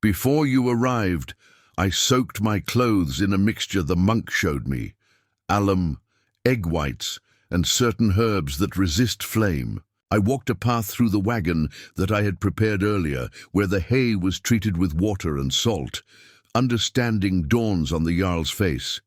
"Before you arrived, I soaked my clothes in a mixture the monk showed me. Alum, egg whites, and certain herbs that resist flame. I walked a path through the wagon that I had prepared earlier, where the hay was treated with water and salt. Understanding dawns on the Jarl's face.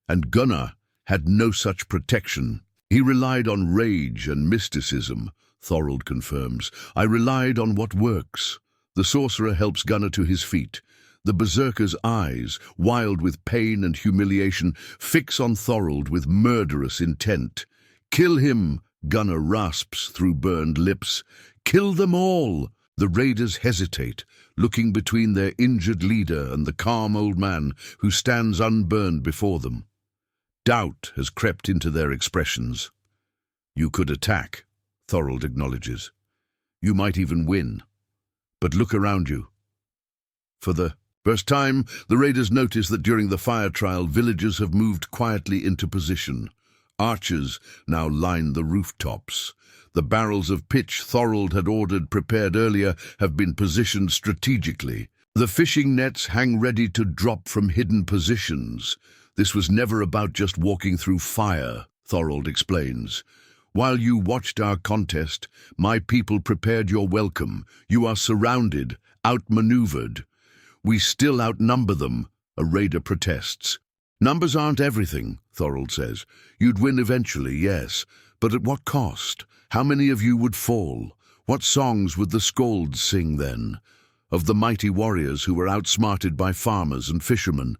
And Gunnar had no such protection. He relied on rage and mysticism," Thorald confirms. "I relied on what works." The sorcerer helps Gunnar to his feet. The berserker's eyes, wild with pain and humiliation, fix on Thorald with murderous intent. "Kill him!" Gunnar rasps through burned lips. "Kill them all!" The raiders hesitate, looking between their injured leader and the calm old man who stands unburned before them. Doubt has crept into their expressions. "You could attack," Thorald acknowledges. "You might even win. But look around you." For the first time, the raiders notice that during the fire trial, villagers have moved quietly into position. Archers now line the rooftops. The barrels of pitch Thorald had ordered prepared earlier have been positioned strategically. The fishing nets hang ready to drop from hidden positions. "This was never about just walking through fire," Thorald explains. "While you watched our contest, my people prepared your welcome. You are surrounded, outmaneuvered." "We still outnumber them," a raider protests. "Numbers aren't everything," Thorald says. "You'd win eventually, yes, but at what cost? How many of you would fall? What songs would the skalds sing then? Of the mighty warriors who were outsmarted by farmers and fishermen,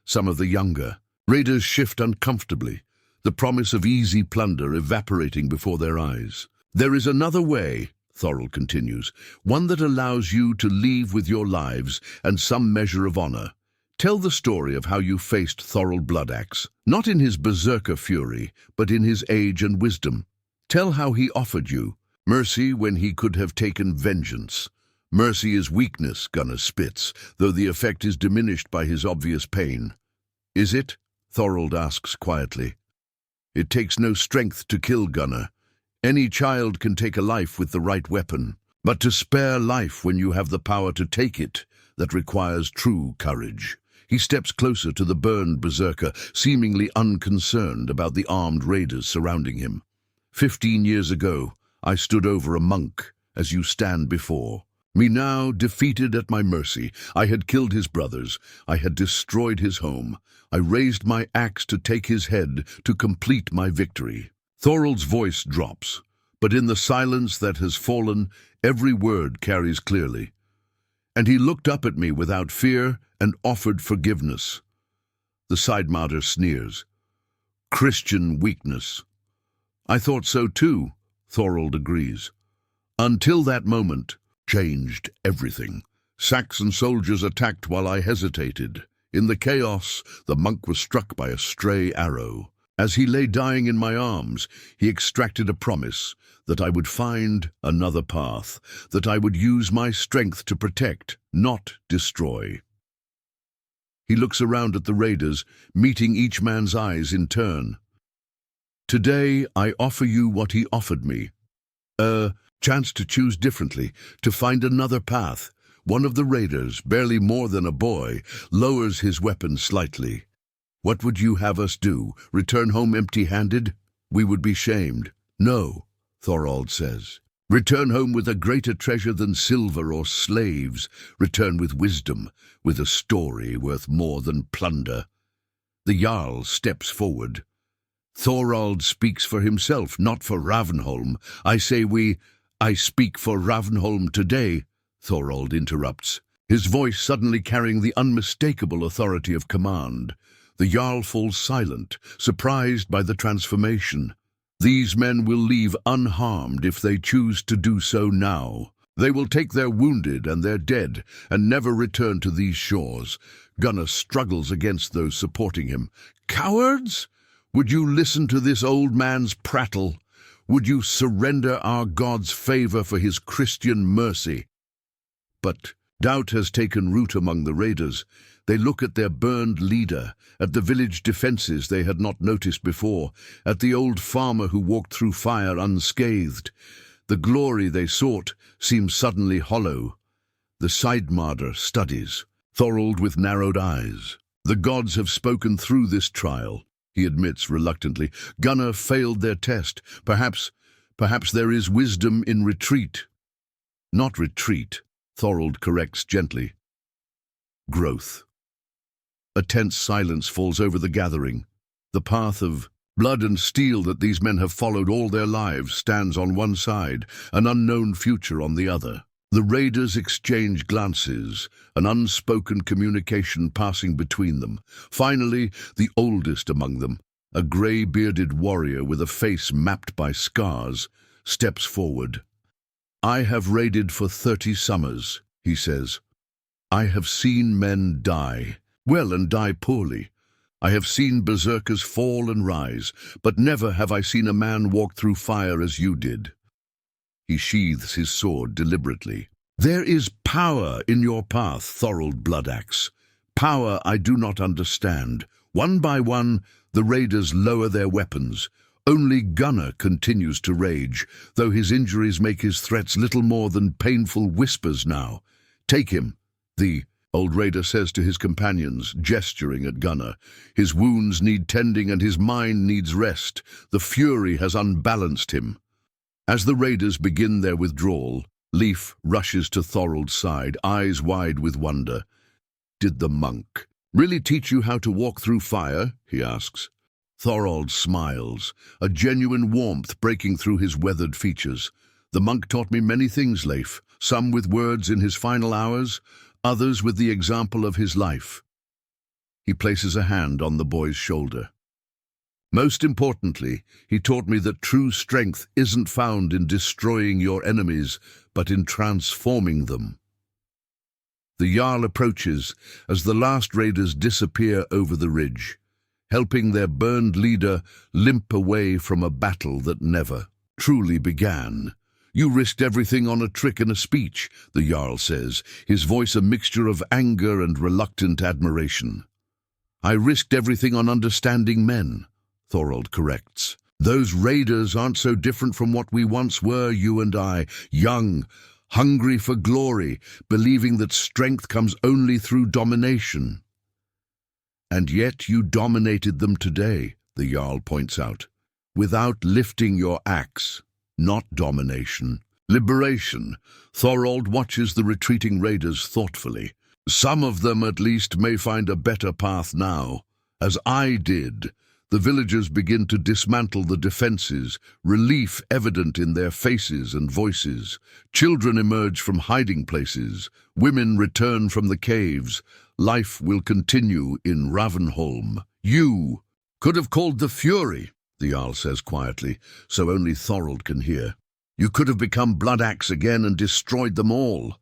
some of the younger." Raiders shift uncomfortably, the promise of easy plunder evaporating before their eyes. "There is another way," Thorald continues, "one that allows you to leave with your lives and some measure of honor. Tell the story of how you faced Thorald Bloodaxe, not in his berserker fury, but in his age and wisdom. Tell how he offered you mercy when he could have taken vengeance. Mercy is weakness," Gunnar spits, though the effect is diminished by his obvious pain. "Is it?" Thorald asks quietly. "It takes no strength to kill, Gunnar. Any child can take a life with the right weapon. But to spare life when you have the power to take it, that requires true courage." He steps closer to the burned berserker, seemingly unconcerned about the armed raiders surrounding him. 15 years ago, I stood over a monk, as you stand before. Me now, defeated at my mercy. I had killed his brothers. I had destroyed his home. I raised my axe to take his head, to complete my victory." Thorald's voice drops, but in the silence that has fallen, every word carries clearly. "And he looked up at me without fear and offered forgiveness." The Sidemarder sneers. "Christian weakness." "I thought so too," Thorald agrees. "Until that moment changed everything. Saxon soldiers attacked while I hesitated. In the chaos, the monk was struck by a stray arrow. As he lay dying in my arms, he extracted a promise that I would find another path, that I would use my strength to protect, not destroy." He looks around at the raiders, meeting each man's eyes in turn. "Today I offer you what he offered me. A chance to choose differently, to find another path." One of the raiders, barely more than a boy, lowers his weapon slightly. "What would you have us do? Return home empty-handed? We would be shamed." "No," Thorald says. "Return home with a greater treasure than silver or slaves. Return with wisdom, with a story worth more than plunder." The Jarl steps forward. "Thorald speaks for himself, not for Ravnholm. I speak for Ravnholm today," Thorald interrupts, his voice suddenly carrying the unmistakable authority of command. The Jarl falls silent, surprised by the transformation. "These men will leave unharmed if they choose to do so now. They will take their wounded and their dead and never return to these shores." Gunnar struggles against those supporting him. "Cowards? Would you listen to this old man's prattle? Would you surrender our God's favor for his Christian mercy? But doubt has taken root among the raiders. They look at their burned leader, at the village defenses they had not noticed before, at the old farmer who walked through fire unscathed. The glory they sought seems suddenly hollow. The Sidemarder studies, Thorald with narrowed eyes. The gods have spoken through this trial, he admits reluctantly. Gunnar failed their test. Perhaps there is wisdom in retreat. Not retreat, Thorald corrects gently. Growth. A tense silence falls over the gathering. The path of blood and steel that these men have followed all their lives stands on one side, an unknown future on the other. The raiders exchange glances, an unspoken communication passing between them. Finally, the oldest among them, a grey-bearded warrior with a face mapped by scars, steps forward. "I have raided for 30 summers," he says. "I have seen men die, well, and die poorly. I have seen berserkers fall and rise, but never have I seen a man walk through fire as you did." He sheathes his sword deliberately. "There is power in your path, Thorald Bloodaxe. Power I do not understand. One by one, the raiders lower their weapons. Only Gunnar continues to rage, though his injuries make his threats little more than painful whispers now. Take him," the old raider says to his companions, gesturing at Gunnar. "His wounds need tending and his mind needs rest. The fury has unbalanced him." As the raiders begin their withdrawal, Leif rushes to Thorald's side, eyes wide with wonder. "Did the monk really teach you how to walk through fire?" he asks. Thorald smiles, a genuine warmth breaking through his weathered features. "The monk taught me many things, Leif, some with words in his final hours, others with the example of his life." He places a hand on the boy's shoulder. "Most importantly, he taught me that true strength isn't found in destroying your enemies, but in transforming them." The Jarl approaches as the last raiders disappear over the ridge, helping their burned leader limp away from a battle that never truly began. "You risked everything on a trick and a speech," the Jarl says, his voice a mixture of anger and reluctant admiration. "I risked everything on understanding men," Thorald corrects. "Those raiders aren't so different from what we once were, you and I, young, hungry for glory, believing that strength comes only through domination." "And yet you dominated them today," the Jarl points out, "without lifting your axe. Not domination. Liberation." Thorald watches the retreating raiders thoughtfully. "Some of them at least may find a better path now, as I did." The villagers begin to dismantle the defenses, relief evident in their faces and voices. Children emerge from hiding places. Women return from the caves. Life will continue in Ravnholm. "You could have called the Fury," the Jarl says quietly, so only Thorald can hear. "You could have become Bloodaxe again and destroyed them all.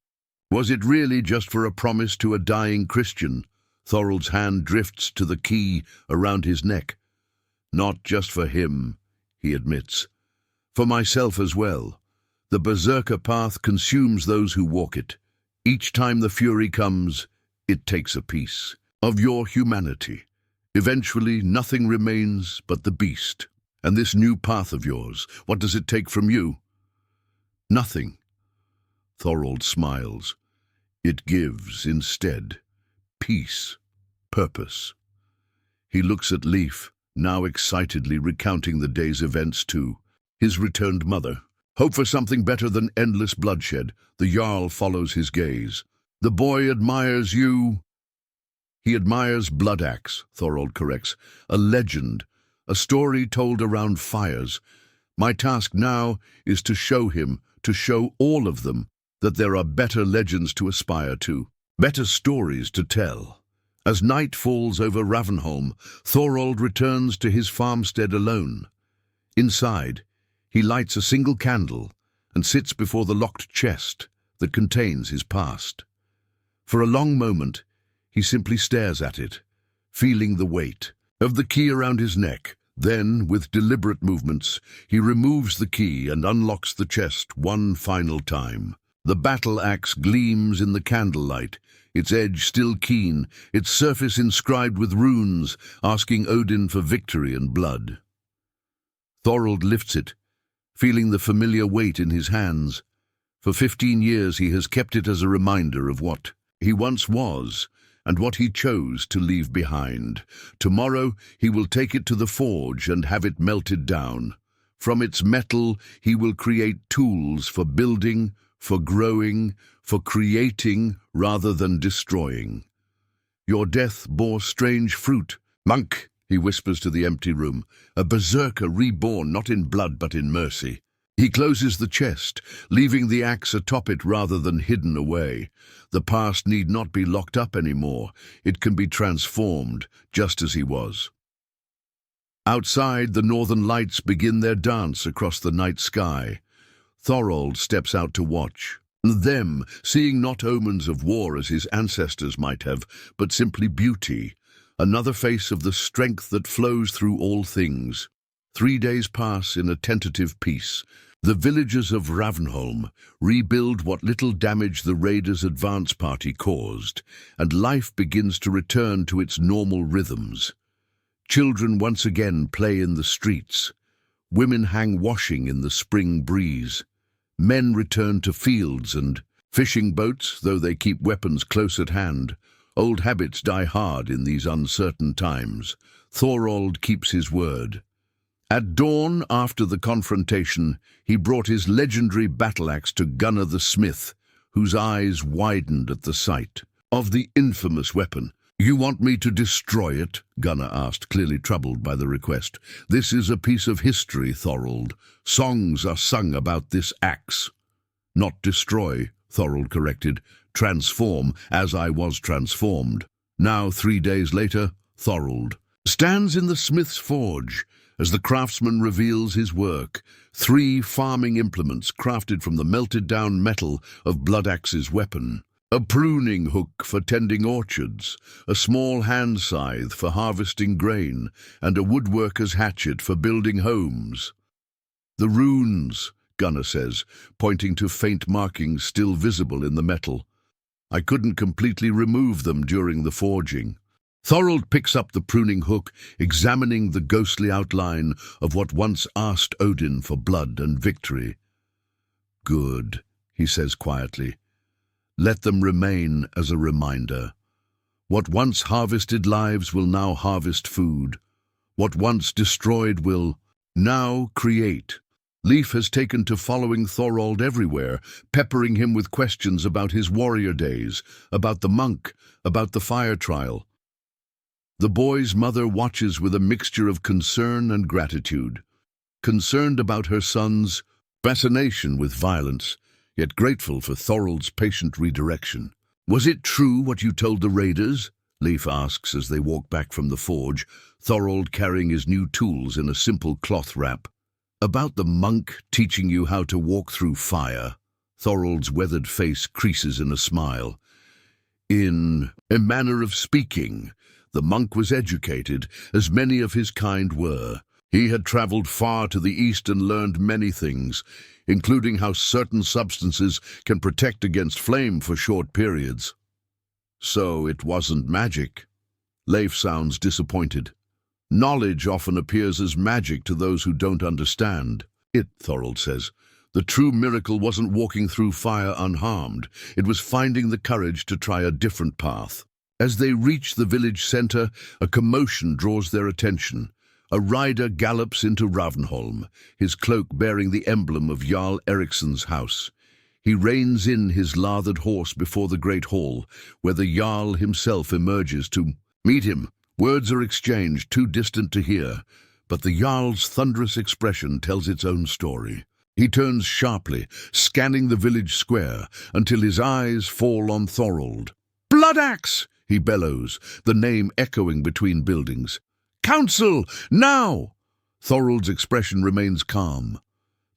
Was it really just for a promise to a dying Christian?" Thorald's hand drifts to the key around his neck. "Not just for him," he admits. "For myself as well. The Berserker path consumes those who walk it. Each time the Fury comes, it takes a piece of your humanity. Eventually, nothing remains but the beast. And this new path of yours, what does it take from you?" "Nothing." Thorald smiles. "It gives, instead, peace, purpose." He looks at Leif, now excitedly recounting the day's events too. His returned mother. Hope for something better than endless bloodshed. The Jarl follows his gaze. "The boy admires you." "He admires Bloodaxe," Thorald corrects. "A legend, a story told around fires. My task now is to show him, to show all of them, that there are better legends to aspire to, better stories to tell." As night falls over Ravnholm, Thorald returns to his farmstead alone. Inside, he lights a single candle and sits before the locked chest that contains his past. For a long moment, he simply stares at it, feeling the weight of the key around his neck, Then, with deliberate movements, he removes the key and unlocks the chest one final time. The battle axe gleams in the candlelight, its edge still keen, its surface inscribed with runes, asking Odin for victory and blood. Thorald lifts it, feeling the familiar weight in his hands. For 15 years he has kept it as a reminder of what he once was, and what he chose to leave behind. Tomorrow he will take it to the forge and have it melted down. From its metal he will create tools for building, for growing, for creating rather than destroying. Your death bore strange fruit. Monk, he whispers to the empty room, a berserker reborn not in blood but in mercy. He closes the chest, leaving the axe atop it rather than hidden away. The past need not be locked up anymore. It can be transformed, just as he was. Outside, the northern lights begin their dance across the night sky. Thorald steps out to watch. Them, seeing not omens of war as his ancestors might have, but simply beauty, another face of the strength that flows through all things. 3 days pass in a tentative peace. The villagers of Ravnholm rebuild what little damage the raiders' advance party caused, and life begins to return to its normal rhythms. Children once again play in the streets. Women hang washing in the spring breeze. Men return to fields and fishing boats, though they keep weapons close at hand. Old habits die hard in these uncertain times. Thorald keeps his word. At dawn, after the confrontation, he brought his legendary battle-axe to Gunnar the smith, whose eyes widened at the sight of the infamous weapon. "You want me to destroy it?" Gunnar asked, clearly troubled by the request. "This is a piece of history, Thorald. Songs are sung about this axe." "Not destroy," Thorald corrected. "Transform, as I was transformed." Now, 3 days later, Thorald stands in the smith's forge as the craftsman reveals his work. 3 farming implements crafted from the melted-down metal of Bloodaxe's weapon. A pruning hook for tending orchards, a small hand scythe for harvesting grain, and a woodworker's hatchet for building homes. "The runes," Gunnar says, pointing to faint markings still visible in the metal. "I couldn't completely remove them during the forging." Thorald picks up the pruning hook, examining the ghostly outline of what once asked Odin for blood and victory. "Good," he says quietly. "Let them remain as a reminder. What once harvested lives will now harvest food. What once destroyed will now create." Leif has taken to following Thorald everywhere, peppering him with questions about his warrior days, about the monk, about the fire trial. The boy's mother watches with a mixture of concern and gratitude. Concerned about her son's fascination with violence, yet grateful for Thorald's patient redirection. "Was it true what you told the raiders?" Leif asks as they walk back from the forge, Thorald carrying his new tools in a simple cloth wrap. "About the monk teaching you how to walk through fire?" Thorald's weathered face creases in a smile. "In a manner of speaking, the monk was educated, as many of his kind were. He had traveled far to the east and learned many things, including how certain substances can protect against flame for short periods." "So it wasn't magic?" Leif sounds disappointed. "Knowledge often appears as magic to those who don't understand it," Thorald says. "The true miracle wasn't walking through fire unharmed. It was finding the courage to try a different path." As they reach the village center, a commotion draws their attention. A rider gallops into Ravnholm, his cloak bearing the emblem of Jarl Eriksson's house. He reins in his lathered horse before the great hall, where the Jarl himself emerges to meet him. Words are exchanged, too distant to hear, but the Jarl's thunderous expression tells its own story. He turns sharply, scanning the village square, until his eyes fall on Thorald. "Bloodaxe!" he bellows, the name echoing between buildings. "Council, now!" Thorald's expression remains calm,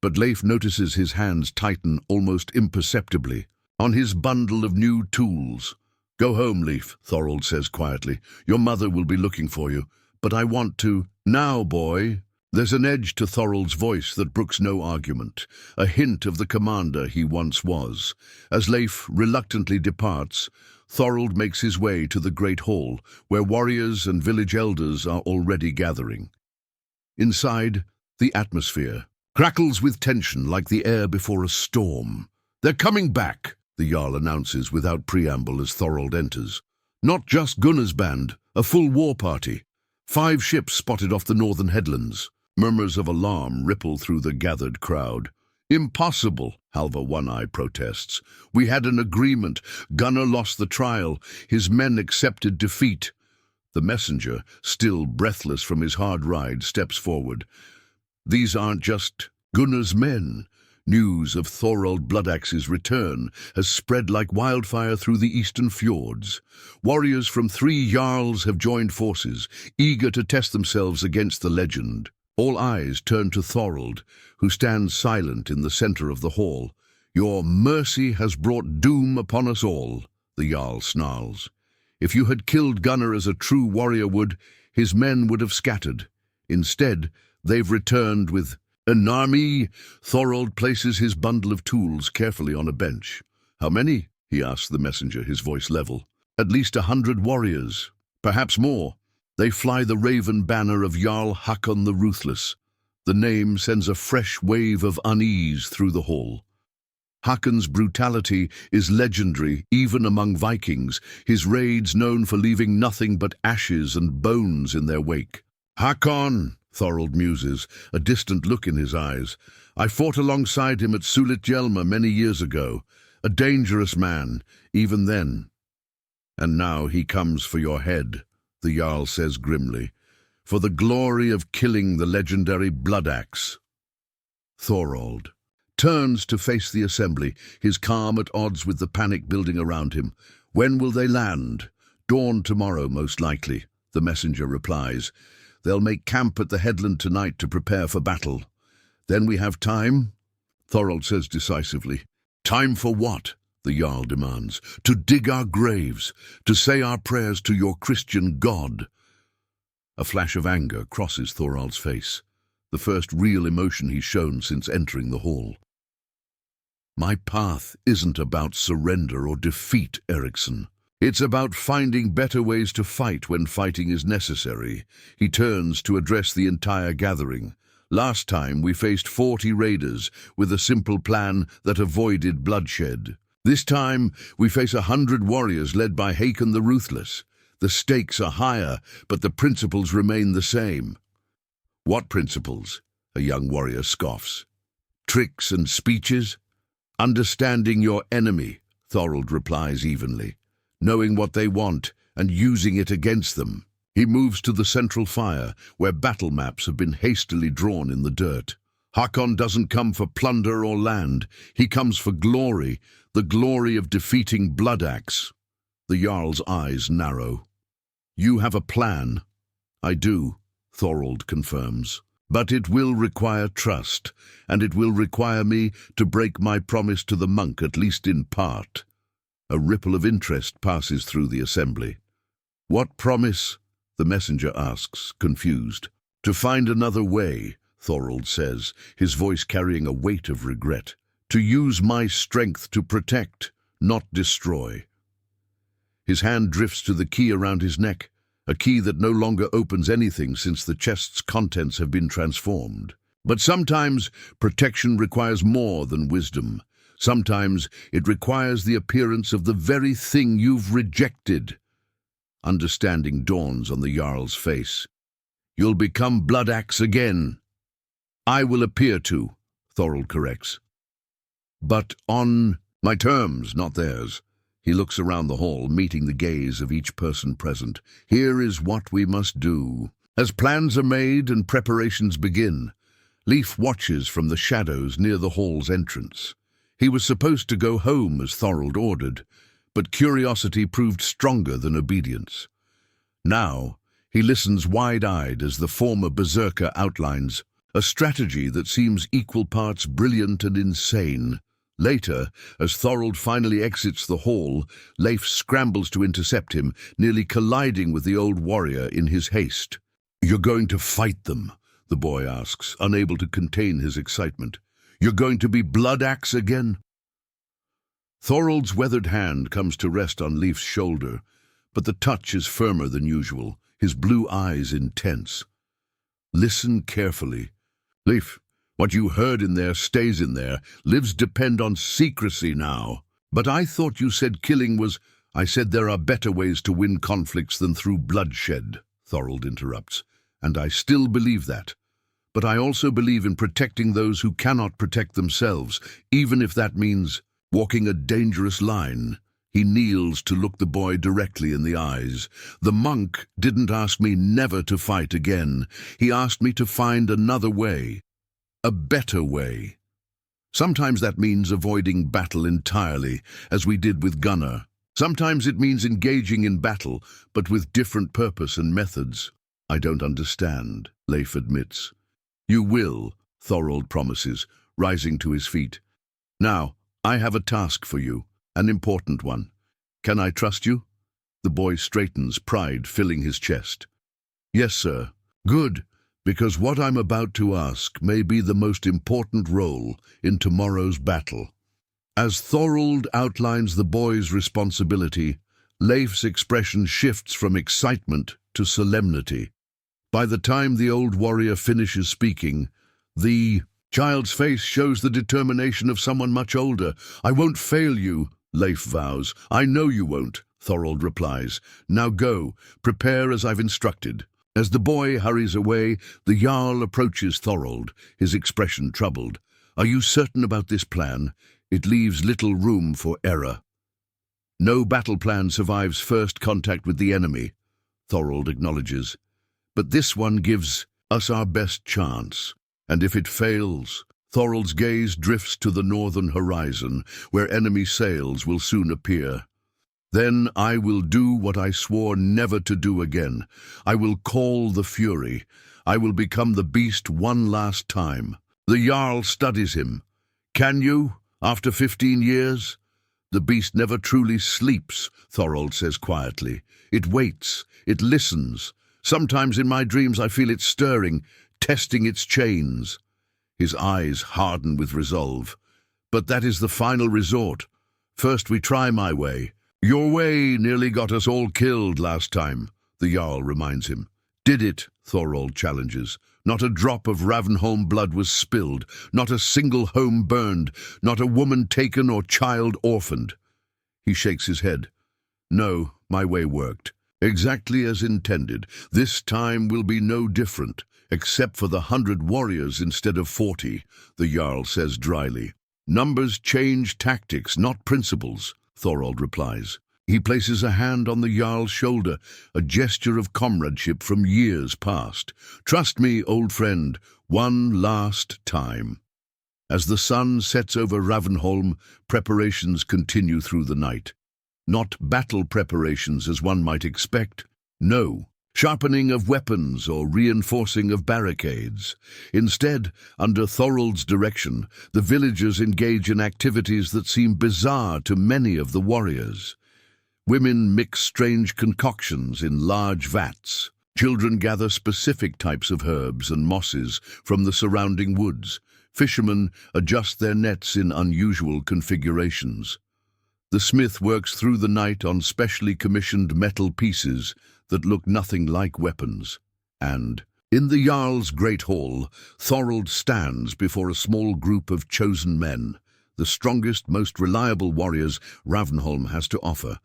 but Leif notices his hands tighten almost imperceptibly on his bundle of new tools. "Go home, Leif," Thorald says quietly. "Your mother will be looking for you. but I want to. Now, boy. There's an edge to Thorald's voice that brooks no argument, a hint of the commander he once was. As Leif reluctantly departs, Thorald makes his way to the great hall, where warriors and village elders are already gathering. Inside, the atmosphere crackles with tension like the air before a storm. "They're coming back," the Jarl announces without preamble as Thorald enters. "Not just Gunnar's band, a full war party. 5 ships spotted off the northern headlands." Murmurs of alarm ripple through the gathered crowd. "Impossible," Halvar One-Eye protests. "We had an agreement. Gunnar lost the trial. His men accepted defeat." The messenger, still breathless from his hard ride, steps forward. "These aren't just Gunnar's men." News of Thorald Bloodaxe's return has spread like wildfire through the eastern fjords. Warriors from 3 Jarls have joined forces, eager to test themselves against the legend. All eyes turn to Thorald, who stands silent in the center of the hall. "Your mercy has brought doom upon us all," the Jarl snarls. "If you had killed Gunnar as a true warrior would, his men would have scattered. Instead, they've returned with an army." Thorald places his bundle of tools carefully on a bench. "How many?" he asks the messenger, his voice level. "At least 100 warriors, perhaps more. They fly the raven banner of Jarl Hakon the Ruthless." The name sends a fresh wave of unease through the hall. Hakon's brutality is legendary even among Vikings, his raids known for leaving nothing but ashes and bones in their wake. "Hakon," Thorald muses, a distant look in his eyes. "I fought alongside him at Sulitjelma many years ago. A dangerous man, even then. And now he comes for your head," the Jarl says grimly, "for the glory of killing the legendary Bloodaxe." Thorald turns to face the assembly, his calm at odds with the panic building around him. "When will they land?" "Dawn tomorrow, most likely," the messenger replies. "They'll make camp at the headland tonight to prepare for battle." "Then we have time?" Thorald says decisively. "Time for what?" the Jarl demands. "To dig our graves, to say our prayers to your Christian God." A flash of anger crosses Thorald's face, the first real emotion he's shown since entering the hall. "My path isn't about surrender or defeat, Eriksson. It's about finding better ways to fight when fighting is necessary." He turns to address the entire gathering. "Last time we faced 40 raiders with a simple plan that avoided bloodshed. This time we face 100 warriors led by Hakon the Ruthless. The stakes are higher, but the principles remain the same." "What principles?" a young warrior scoffs. "Tricks and speeches?" "Understanding your enemy," Thorald replies evenly. "Knowing what they want and using it against them." He moves to the central fire, where battle maps have been hastily drawn in the dirt. "Hakon doesn't come for plunder or land. He comes for glory, the glory of defeating Bloodaxe." The Jarl's eyes narrow. "You have a plan." "I do," Thorald confirms. "But it will require trust, and it will require me to break my promise to the monk, at least in part." A ripple of interest passes through the assembly. "What promise?" the messenger asks, confused. "To find another way," Thorald says, his voice carrying a weight of regret. "To use my strength to protect, not destroy." His hand drifts to the key around his neck, a key that no longer opens anything since the chest's contents have been transformed. But sometimes protection requires more than wisdom. Sometimes it requires the appearance of the very thing you've rejected. Understanding dawns on the Jarl's face. "You'll become Bloodaxe again." "I will appear to," Thorald corrects. "But on my terms, not theirs." He looks around the hall, meeting the gaze of each person present. "Here is what we must do." As plans are made and preparations begin, Leif watches from the shadows near the hall's entrance. He was supposed to go home as Thorald ordered, but curiosity proved stronger than obedience. Now, he listens wide-eyed as the former Berserker outlines a strategy that seems equal parts brilliant and insane. Later, as Thorald finally exits the hall, Leif scrambles to intercept him, nearly colliding with the old warrior in his haste. "You're going to fight them?" the boy asks, unable to contain his excitement. "You're going to be Bloodaxe again?" Thorald's weathered hand comes to rest on Leif's shoulder, but the touch is firmer than usual, his blue eyes intense. "Listen carefully. Leif, what you heard in there stays in there. Lives depend on secrecy now. But I thought you said killing was—" "I said there are better ways to win conflicts than through bloodshed," Thorald interrupts, "and I still believe that. But I also believe in protecting those who cannot protect themselves, even if that means walking a dangerous line." He kneels to look the boy directly in the eyes. "The monk didn't ask me never to fight again. He asked me to find another way. A better way. Sometimes that means avoiding battle entirely, as we did with Gunnar. Sometimes it means engaging in battle, but with different purpose and methods." "I don't understand," Leif admits. "You will," Thorald promises, rising to his feet. "Now, I have a task for you, an important one. Can I trust you?" The boy straightens, pride filling his chest. "Yes, sir." "Good, because what I'm about to ask may be the most important role in tomorrow's battle." As Thorald outlines the boy's responsibility, Leif's expression shifts from excitement to solemnity. By the time the old warrior finishes speaking, the child's face shows the determination of someone much older. "I won't fail you," Leif vows. "I know you won't," Thorald replies. "Now go, prepare as I've instructed." As the boy hurries away, the Jarl approaches Thorald, his expression troubled. "Are you certain about this plan? It leaves little room for error." "No battle plan survives first contact with the enemy," Thorald acknowledges. "But this one gives us our best chance. And if it fails—" Thorald's gaze drifts to the northern horizon, where enemy sails will soon appear. "Then I will do what I swore never to do again. I will call the Fury. I will become the beast one last time." The Jarl studies him. "Can you, after 15 years? "The beast never truly sleeps," Thorald says quietly. "It waits, it listens. Sometimes in my dreams I feel it stirring, testing its chains." His eyes harden with resolve. "But that is the final resort. First we try my way." "Your way nearly got us all killed last time," the Jarl reminds him. "Did it?" Thorald challenges. "Not a drop of Ravnholm blood was spilled, not a single home burned, not a woman taken or child orphaned." He shakes his head. "No, my way worked. Exactly as intended. This time will be no different, except for the 100 warriors instead of 40, the Jarl says dryly. "Numbers change tactics, not principles," Thorald replies. He places a hand on the Jarl's shoulder, a gesture of comradeship from years past. "Trust me, old friend, one last time." As the sun sets over Ravnholm, preparations continue through the night. Not battle preparations as one might expect. No, sharpening of weapons or reinforcing of barricades. Instead, under Thorald's direction, the villagers engage in activities that seem bizarre to many of the warriors. Women mix strange concoctions in large vats. Children gather specific types of herbs and mosses from the surrounding woods. Fishermen adjust their nets in unusual configurations. The smith works through the night on specially commissioned metal pieces that look nothing like weapons. And, in the Jarl's great hall, Thorald stands before a small group of chosen men, the strongest, most reliable warriors Ravnholm has to offer,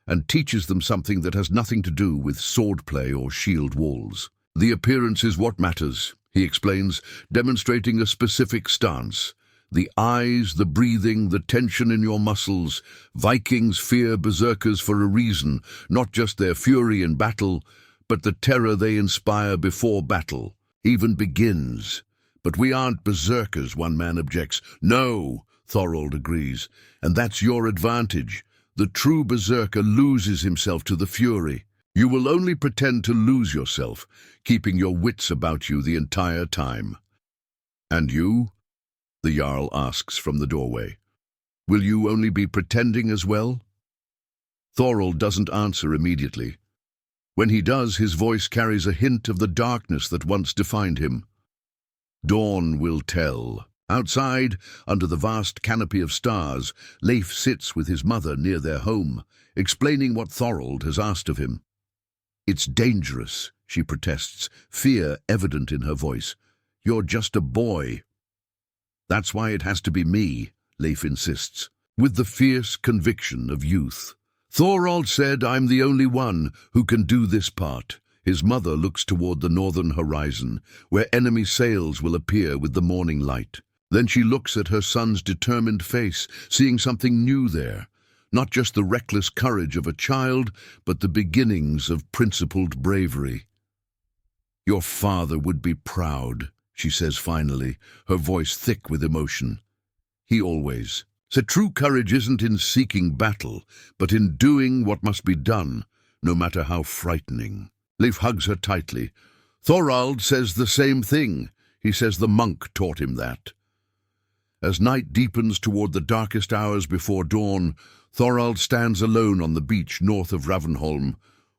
and teaches them something that has nothing to do with swordplay or shield walls. "The appearance is what matters," he explains, demonstrating a specific stance. "The eyes, the breathing, the tension in your muscles. Vikings fear berserkers for a reason, not just their fury in battle, but the terror they inspire before battle even begins." "But we aren't berserkers," one man objects. "No," Thorald agrees, "and that's your advantage. The true berserker loses himself to the fury. You will only pretend to lose yourself, keeping your wits about you the entire time." "And you?" the Jarl asks from the doorway. "Will you only be pretending as well?" Thorald doesn't answer immediately. When he does, his voice carries a hint of the darkness that once defined him. Dawn will tell. Outside, under the vast canopy of stars, Leif sits with his mother near their home, explaining what Thorald has asked of him. "It's dangerous," she protests, fear evident in her voice. "You're just a boy." "That's why it has to be me," Leif insists, with the fierce conviction of youth. "Thorald said I'm the only one who can do this part." His mother looks toward the northern horizon, where enemy sails will appear with the morning light. Then she looks at her son's determined face, seeing something new there. Not just the reckless courage of a child, but the beginnings of principled bravery. "Your father would be proud," she says finally, her voice thick with emotion. "He always said true courage isn't in seeking battle, but in doing what must be done, no matter how frightening." Leif hugs her tightly. "Thorald says the same thing. He says the monk taught him that." As night deepens toward the darkest hours before dawn, Thorald stands alone on the beach north of Ravnholm,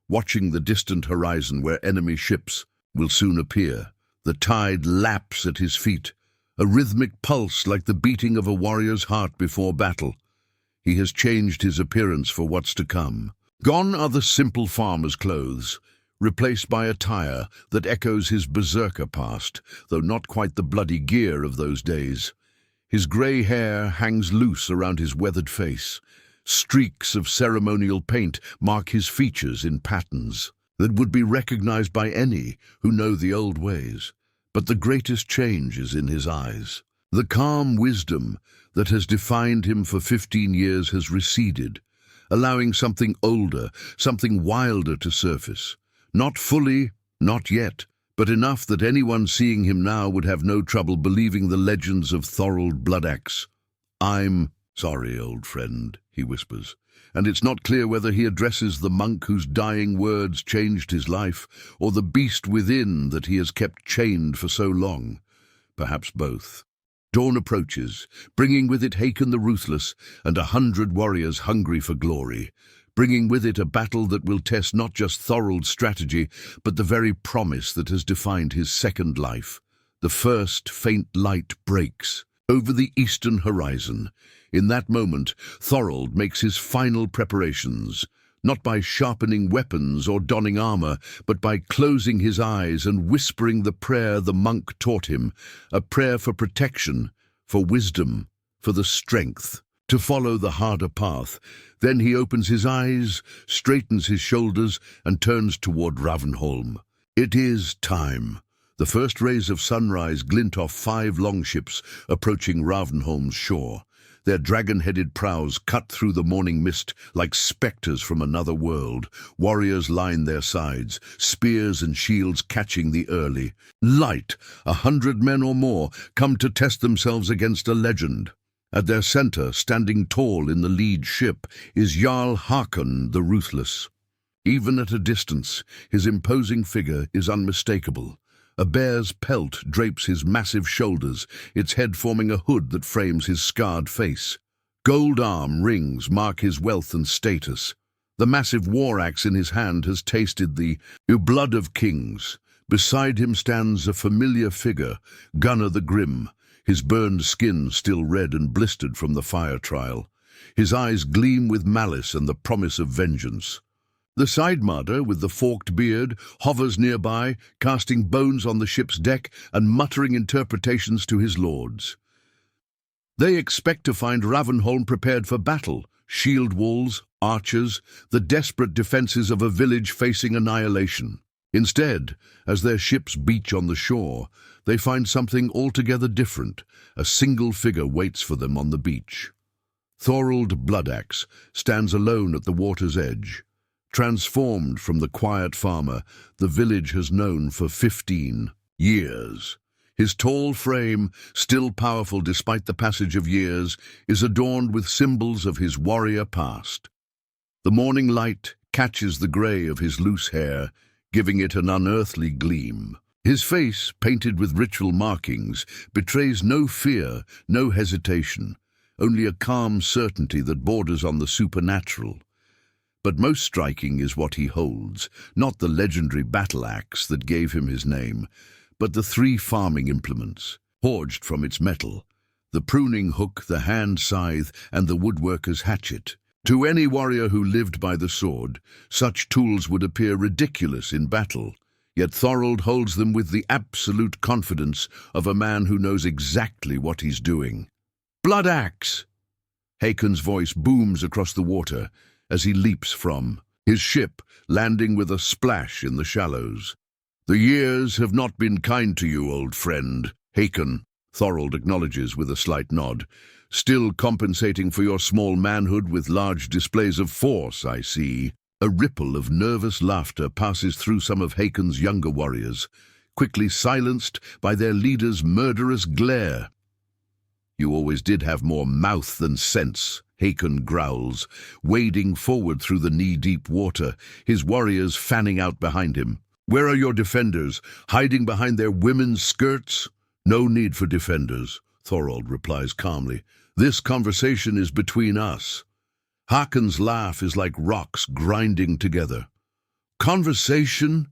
watching the distant horizon where enemy ships will soon appear. The tide laps at his feet, a rhythmic pulse like the beating of a warrior's heart before battle. He has changed his appearance for what's to come. Gone are the simple farmer's clothes, replaced by attire that echoes his Berserker past, though not quite the bloody gear of those days. His grey hair hangs loose around his weathered face. Streaks of ceremonial paint mark his features in patterns that would be recognized by any who know the old ways. But the greatest change is in his eyes. The calm wisdom that has defined him for 15 years has receded, allowing something older, something wilder to surface. Not fully, not yet, but enough that anyone seeing him now would have no trouble believing the legends of Thorald Bloodaxe. "I'm sorry, old friend," he whispers, and it's not clear whether he addresses the monk whose dying words changed his life, or the beast within that he has kept chained for so long. Perhaps both. Dawn approaches, bringing with it Hakon the Ruthless and 100 warriors hungry for glory, bringing with it a battle that will test not just Thorald's strategy, but the very promise that has defined his second life. The first faint light breaks over the eastern horizon. In that moment, Thorald makes his final preparations, not by sharpening weapons or donning armor, but by closing his eyes and whispering the prayer the monk taught him, a prayer for protection, for wisdom, for the strength to follow the harder path. Then he opens his eyes, straightens his shoulders, and turns toward Ravnholm. It is time. The first rays of sunrise glint off 5 longships approaching Ravnholm's shore. Their dragon-headed prows cut through the morning mist like specters from another world. Warriors line their sides, spears and shields catching the early light. 100 men or more come to test themselves against a legend. At their center, standing tall in the lead ship, is Jarl Hakon the Ruthless. Even at a distance, his imposing figure is unmistakable. A bear's pelt drapes his massive shoulders, its head forming a hood that frames his scarred face. Gold arm rings mark his wealth and status. The massive war axe in his hand has tasted the blood of kings. Beside him stands a familiar figure, Gunnar the Grim, his burned skin still red and blistered from the fire trial. His eyes gleam with malice and the promise of vengeance. The sidemarder with the forked beard hovers nearby, casting bones on the ship's deck and muttering interpretations to his lords. They expect to find Ravnholm prepared for battle, shield walls, archers, the desperate defenses of a village facing annihilation. Instead, as their ships beach on the shore, they find something altogether different. A single figure waits for them on the beach. Thorald Bloodaxe stands alone at the water's edge. Transformed from the quiet farmer the village has known for 15 years. His tall frame, still powerful despite the passage of years, is adorned with symbols of his warrior past. The morning light catches the grey of his loose hair, giving it an unearthly gleam. His face, painted with ritual markings, betrays no fear, no hesitation, only a calm certainty that borders on the supernatural. But most striking is what he holds, not the legendary battle axe that gave him his name, but the 3 farming implements, forged from its metal: the pruning hook, the hand scythe, and the woodworker's hatchet. To any warrior who lived by the sword, such tools would appear ridiculous in battle, yet Thorald holds them with the absolute confidence of a man who knows exactly what he's doing. "Bloodaxe!" Hakon's voice booms across the water as he leaps from his ship, landing with a splash in the shallows. "The years have not been kind to you, old friend, Hakon," Thorald acknowledges with a slight nod. "Still compensating for your small manhood with large displays of force, I see." A ripple of nervous laughter passes through some of Hakon's younger warriors, quickly silenced by their leader's murderous glare. "You always did have more mouth than sense," Hakon growls, wading forward through the knee-deep water, his warriors fanning out behind him. "Where are your defenders? Hiding behind their women's skirts?" "No need for defenders," Thorald replies calmly. "This conversation is between us." Hakon's laugh is like rocks grinding together. "Conversation?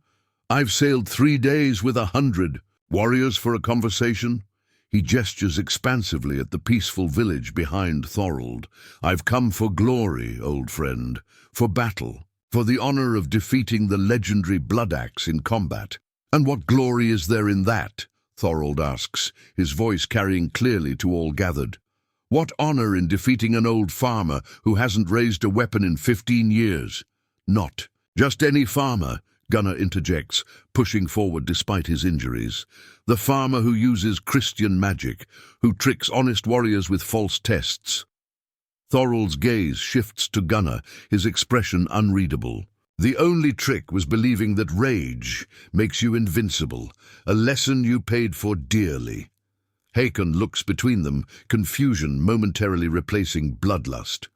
I've sailed 3 days with 100. Warriors for a conversation?" He gestures expansively at the peaceful village behind Thorald. "I've come for glory, old friend, for battle, for the honor of defeating the legendary Bloodaxe in combat." "And what glory is there in that?" Thorald asks, his voice carrying clearly to all gathered. "What honor in defeating an old farmer who hasn't raised a weapon in 15 years? "Not just any farmer," Gunnar interjects, pushing forward despite his injuries. "The farmer who uses Christian magic, who tricks honest warriors with false tests." Thorald's gaze shifts to Gunnar, his expression unreadable. "The only trick was believing that rage makes you invincible, a lesson you paid for dearly." Hakon looks between them, confusion momentarily replacing bloodlust.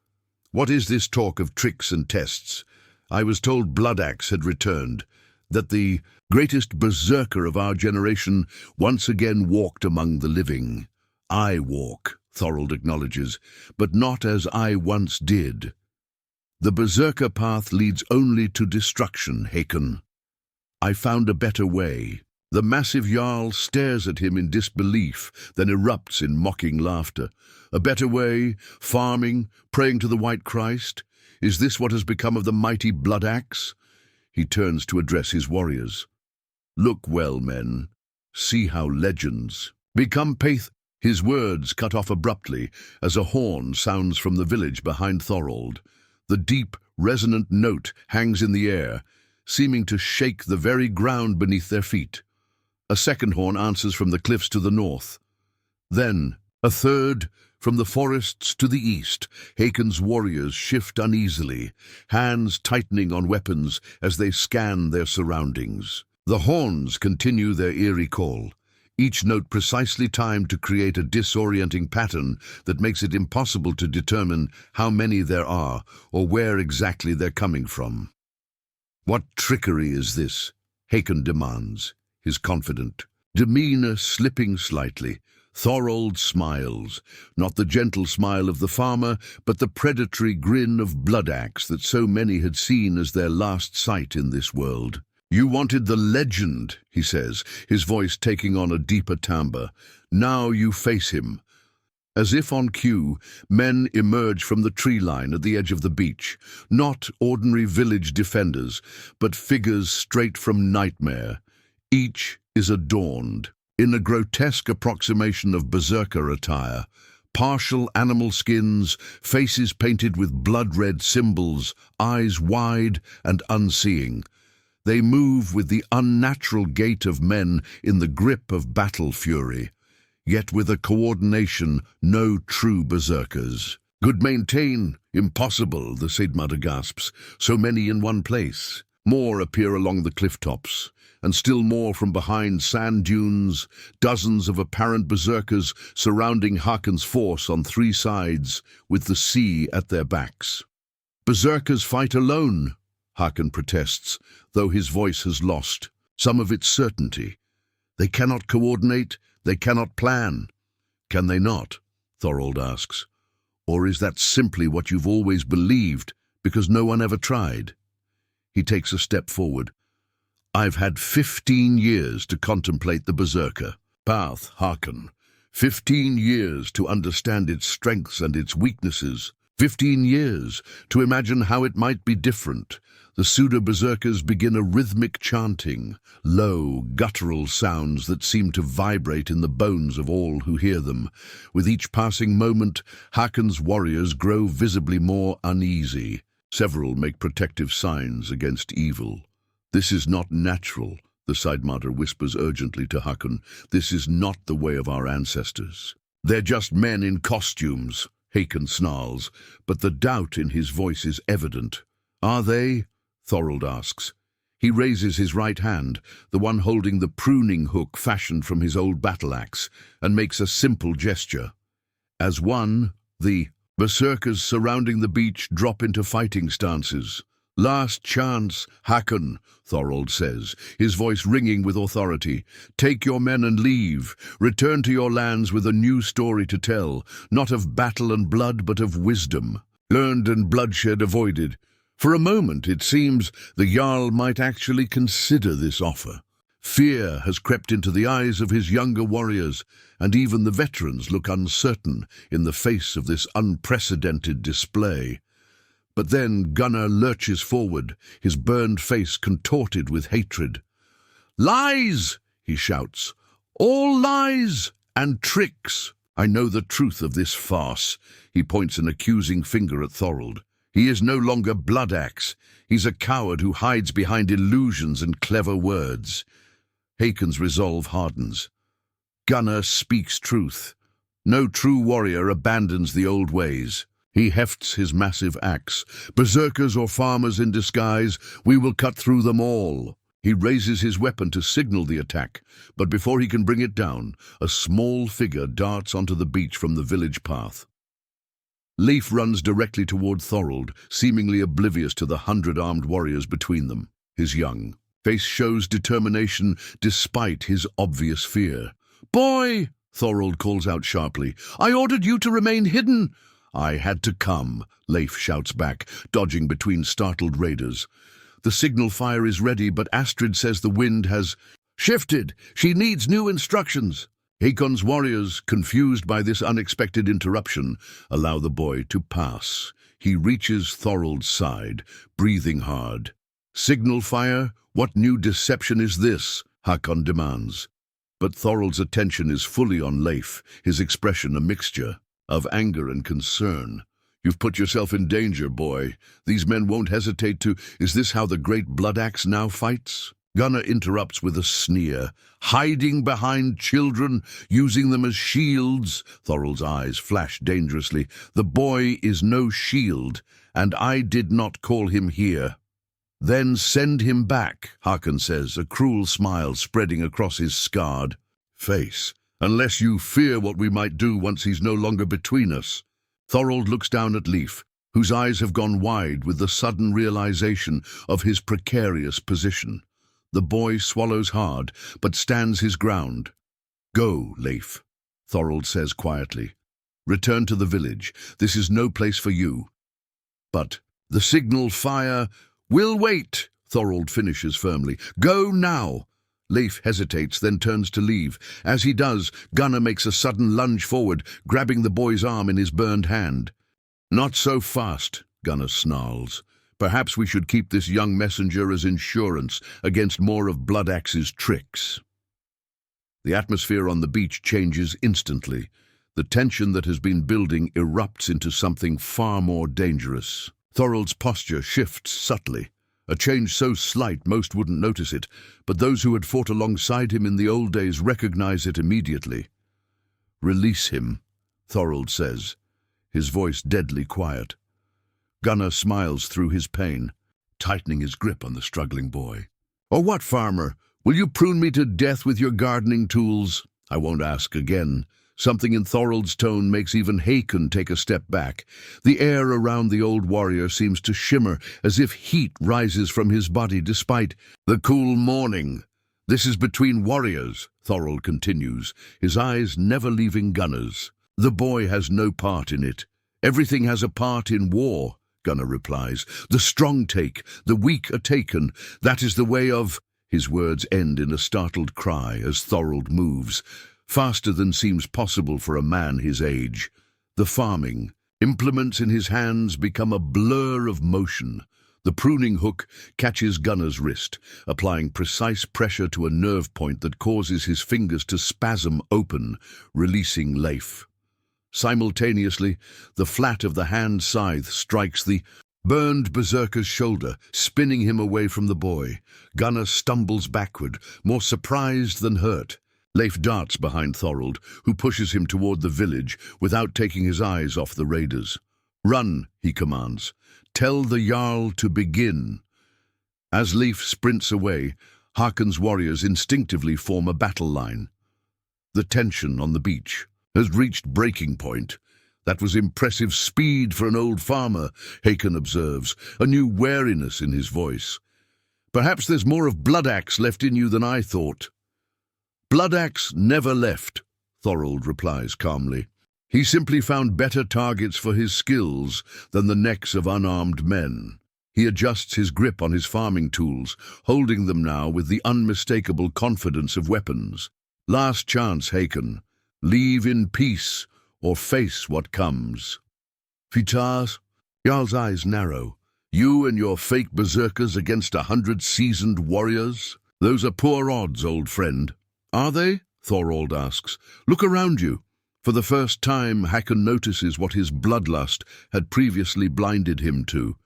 "What is this talk of tricks and tests? I was told Bloodaxe had returned, that the greatest berserker of our generation once again walked among the living." "I walk," Thorald acknowledges, "but not as I once did. The berserker path leads only to destruction, Hakon. I found a better way." The massive Jarl stares at him in disbelief, then erupts in mocking laughter. "A better way? Farming? Praying to the White Christ? Is this what has become of the mighty Bloodaxe?" He turns to address his warriors. "Look well, men. See how legends become path—" His words cut off abruptly as a horn sounds from the village behind Thorald. The deep, resonant note hangs in the air, seeming to shake the very ground beneath their feet. A second horn answers from the cliffs to the north. Then, a third from the forests to the east. Hakon's warriors shift uneasily, hands tightening on weapons as they scan their surroundings. The horns continue their eerie call, each note precisely timed to create a disorienting pattern that makes it impossible to determine how many there are or where exactly they're coming from. "What trickery is this?" Hakon demands, his confident demeanor slipping slightly. Thorald smiles, not the gentle smile of the farmer, but the predatory grin of Bloodaxe that so many had seen as their last sight in this world. "You wanted the legend," he says, his voice taking on a deeper timbre. "Now you face him." As if on cue, men emerge from the tree line at the edge of the beach, not ordinary village defenders, but figures straight from nightmare. Each is adorned in a grotesque approximation of berserker attire, partial animal skins, faces painted with blood-red symbols, eyes wide and unseeing. They move with the unnatural gait of men in the grip of battle fury, yet with a coordination no true berserkers could maintain. "Impossible," the Sigmar gasps, "so many in one place." More appear along the cliff tops, and still more from behind sand dunes, dozens of apparent berserkers surrounding Hakon's force on 3 sides, with the sea at their backs. "Berserkers fight alone," Hakon protests, though his voice has lost some of its certainty. "They cannot coordinate, they cannot plan." "Can they not?" Thorald asks. "Or is that simply what you've always believed, because no one ever tried. He takes a step forward. I've had 15 years to contemplate the Berserker. Path, hearken. 15 years to understand its strengths and its weaknesses. 15 years to imagine how it might be different. The pseudo-berserkers begin a rhythmic chanting, low, guttural sounds that seem to vibrate in the bones of all who hear them. With each passing moment, Hakon's warriors grow visibly more uneasy. Several make protective signs against evil. This is not natural, the Sidemaster whispers urgently to Hakon. This is not the way of our ancestors. They're just men in costumes, Hakon snarls, but the doubt in his voice is evident. Are they? Thorald asks. He raises his right hand, the one holding the pruning hook fashioned from his old battle axe, and makes a simple gesture. As one, the berserkers surrounding the beach drop into fighting stances. Last chance, Hakon, Thorald says, his voice ringing with authority. Take your men and leave. Return to your lands with a new story to tell, not of battle and blood, but of wisdom. Learned and bloodshed avoided. For a moment, it seems, the Jarl might actually consider this offer. Fear has crept into the eyes of his younger warriors, and even the veterans look uncertain in the face of this unprecedented display. But then Gunnar lurches forward, his burned face contorted with hatred. "Lies!" he shouts. "All lies and tricks! I know the truth of this farce." He points an accusing finger at Thorald. He is no longer Bloodaxe. He's a coward who hides behind illusions and clever words. Hakon's resolve hardens. Gunnar speaks truth. No true warrior abandons the old ways. He hefts his massive axe. Berserkers or farmers in disguise, we will cut through them all. He raises his weapon to signal the attack, but before he can bring it down, a small figure darts onto the beach from the village path. Leif runs directly toward Thorald, seemingly oblivious to the 100 armed warriors between them. His young face shows determination despite his obvious fear. "Boy!" Thorald calls out sharply. "I ordered you to remain hidden." "I had to come," Leif shouts back, dodging between startled raiders. The signal fire is ready, but Astrid says the wind has shifted. She needs new instructions. Hakon's warriors, confused by this unexpected interruption, allow the boy to pass. He reaches Thorald's side, breathing hard. "Signal fire? What new deception is this?" Hakon demands. But Thorald's attention is fully on Leif, his expression a mixture of anger and concern. "You've put yourself in danger, boy. These men won't hesitate to— Is this how the great Bloodaxe now fights?" Gunnar interrupts with a sneer. "Hiding behind children, using them as shields." Thorald's eyes flash dangerously. "The boy is no shield, and I did not call him here." "Then send him back," Hakon says, a cruel smile spreading across his scarred face. "Unless you fear what we might do once he's no longer between us." Thorald looks down at Leif, whose eyes have gone wide with the sudden realization of his precarious position. The boy swallows hard, but stands his ground. "Go, Leif," Thorald says quietly. "Return to the village. This is no place for you." "But the signal fire—" "Will wait," Thorald finishes firmly. "Go now." Leif hesitates, then turns to leave. As he does, Gunnar makes a sudden lunge forward, grabbing the boy's arm in his burned hand. "Not so fast," Gunnar snarls. "Perhaps we should keep this young messenger as insurance against more of Bloodaxe's tricks." The atmosphere on the beach changes instantly. The tension that has been building erupts into something far more dangerous. Thorald's posture shifts subtly, a change so slight most wouldn't notice it, but those who had fought alongside him in the old days recognize it immediately. "Release him," Thorald says, his voice deadly quiet. Gunnar smiles through his pain, tightening his grip on the struggling boy. "Or what, farmer? Will you prune me to death with your gardening tools?" "I won't ask again." Something in Thorald's tone makes even Hakon take a step back. The air around the old warrior seems to shimmer, as if heat rises from his body despite the cool morning. "This is between warriors," Thorald continues, his eyes never leaving Gunnar's. "The boy has no part in it. Everything has a part in war," Gunnar replies. The strong take, the weak are taken. That is the way of... His words end in a startled cry as Thorald moves, faster than seems possible for a man his age. The farming, implements in his hands become a blur of motion. The pruning hook catches Gunnar's wrist, applying precise pressure to a nerve point that causes his fingers to spasm open, releasing Leif. Simultaneously, the flat of the hand scythe strikes the burned Berserker's shoulder, spinning him away from the boy. Gunnar stumbles backward, more surprised than hurt. Leif darts behind Thorald, who pushes him toward the village without taking his eyes off the raiders. Run, he commands. Tell the Jarl to begin. As Leif sprints away, Hakon's warriors instinctively form a battle line. The tension on the beach has reached breaking point. That was impressive speed for an old farmer, Hakon observes, a new wariness in his voice. Perhaps there's more of Bloodaxe left in you than I thought. Bloodaxe never left, Thorald replies calmly. He simply found better targets for his skills than the necks of unarmed men. He adjusts his grip on his farming tools, holding them now with the unmistakable confidence of weapons. Last chance, Hakon. Leave in peace, or face what comes. Fitas, Jarl's eyes narrow. You and your fake berserkers against 100 seasoned warriors? Those are poor odds, old friend. Are they? Thorald asks. Look around you. For the first time, Hakon notices what his bloodlust had previously blinded him to.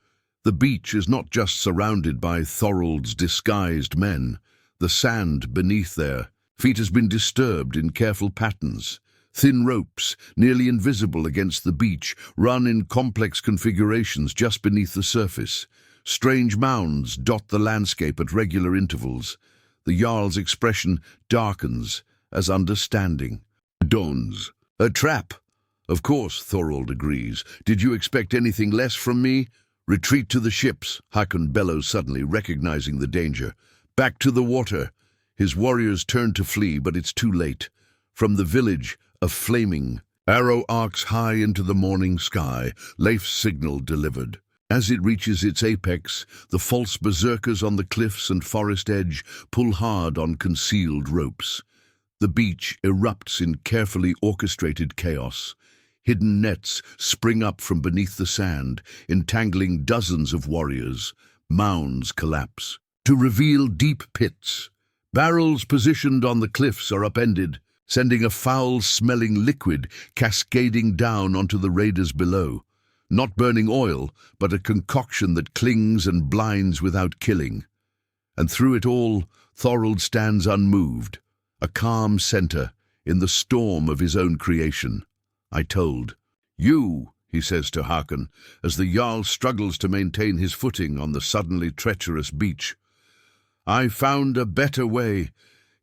The beach is not just surrounded by Thorald's disguised men. The sand beneath their feet has been disturbed in careful patterns. Thin ropes, nearly invisible against the beach, run in complex configurations just beneath the surface. Strange mounds dot the landscape at regular intervals. The Jarl's expression darkens as understanding dawns. A trap. Of course, Thorald agrees. Did you expect anything less from me? Retreat to the ships, Hakon bellows suddenly, recognizing the danger. Back to the water. His warriors turn to flee, but it's too late. From the village, a flaming arrow arcs high into the morning sky, Leif's signal delivered. As it reaches its apex, the false berserkers on the cliffs and forest edge pull hard on concealed ropes. The beach erupts in carefully orchestrated chaos. Hidden nets spring up from beneath the sand, entangling dozens of warriors. Mounds collapse to reveal deep pits. Barrels positioned on the cliffs are upended, sending a foul-smelling liquid cascading down onto the raiders below. Not burning oil, but a concoction that clings and blinds without killing. And through it all, Thorald stands unmoved, a calm center in the storm of his own creation. I told. You, he says to Hakon, as the Jarl struggles to maintain his footing on the suddenly treacherous beach. I found a better way.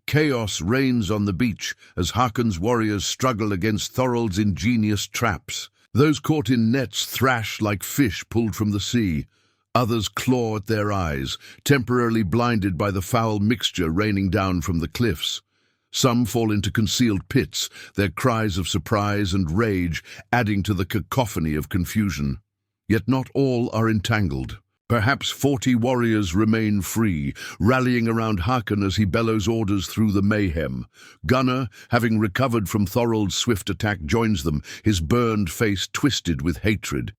Chaos reigns on the beach as Hakon's warriors struggle against Thorald's ingenious traps. Those caught in nets thrash like fish pulled from the sea. Others claw at their eyes, temporarily blinded by the foul mixture raining down from the cliffs. Some fall into concealed pits, their cries of surprise and rage adding to the cacophony of confusion. Yet not all are entangled. Perhaps 40 warriors remain free, rallying around Hakon as he bellows orders through the mayhem. Gunnar, having recovered from Thorald's swift attack, joins them, his burned face twisted with hatred.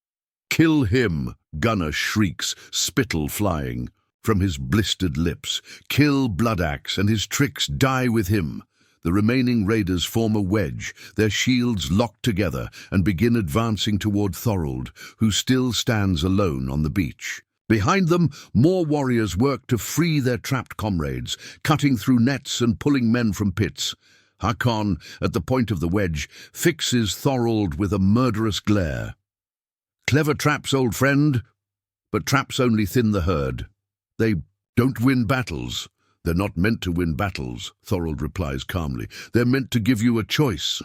Kill him, Gunnar shrieks, spittle flying from his blistered lips. Kill Bloodaxe, and his tricks die with him. The remaining raiders form a wedge, their shields locked together, and begin advancing toward Thorald, who still stands alone on the beach. Behind them, more warriors work to free their trapped comrades, cutting through nets and pulling men from pits. Hakon, at the point of the wedge, fixes Thorald with a murderous glare. Clever traps, old friend, but traps only thin the herd. They don't win battles. They're not meant to win battles, Thorald replies calmly. They're meant to give you a choice.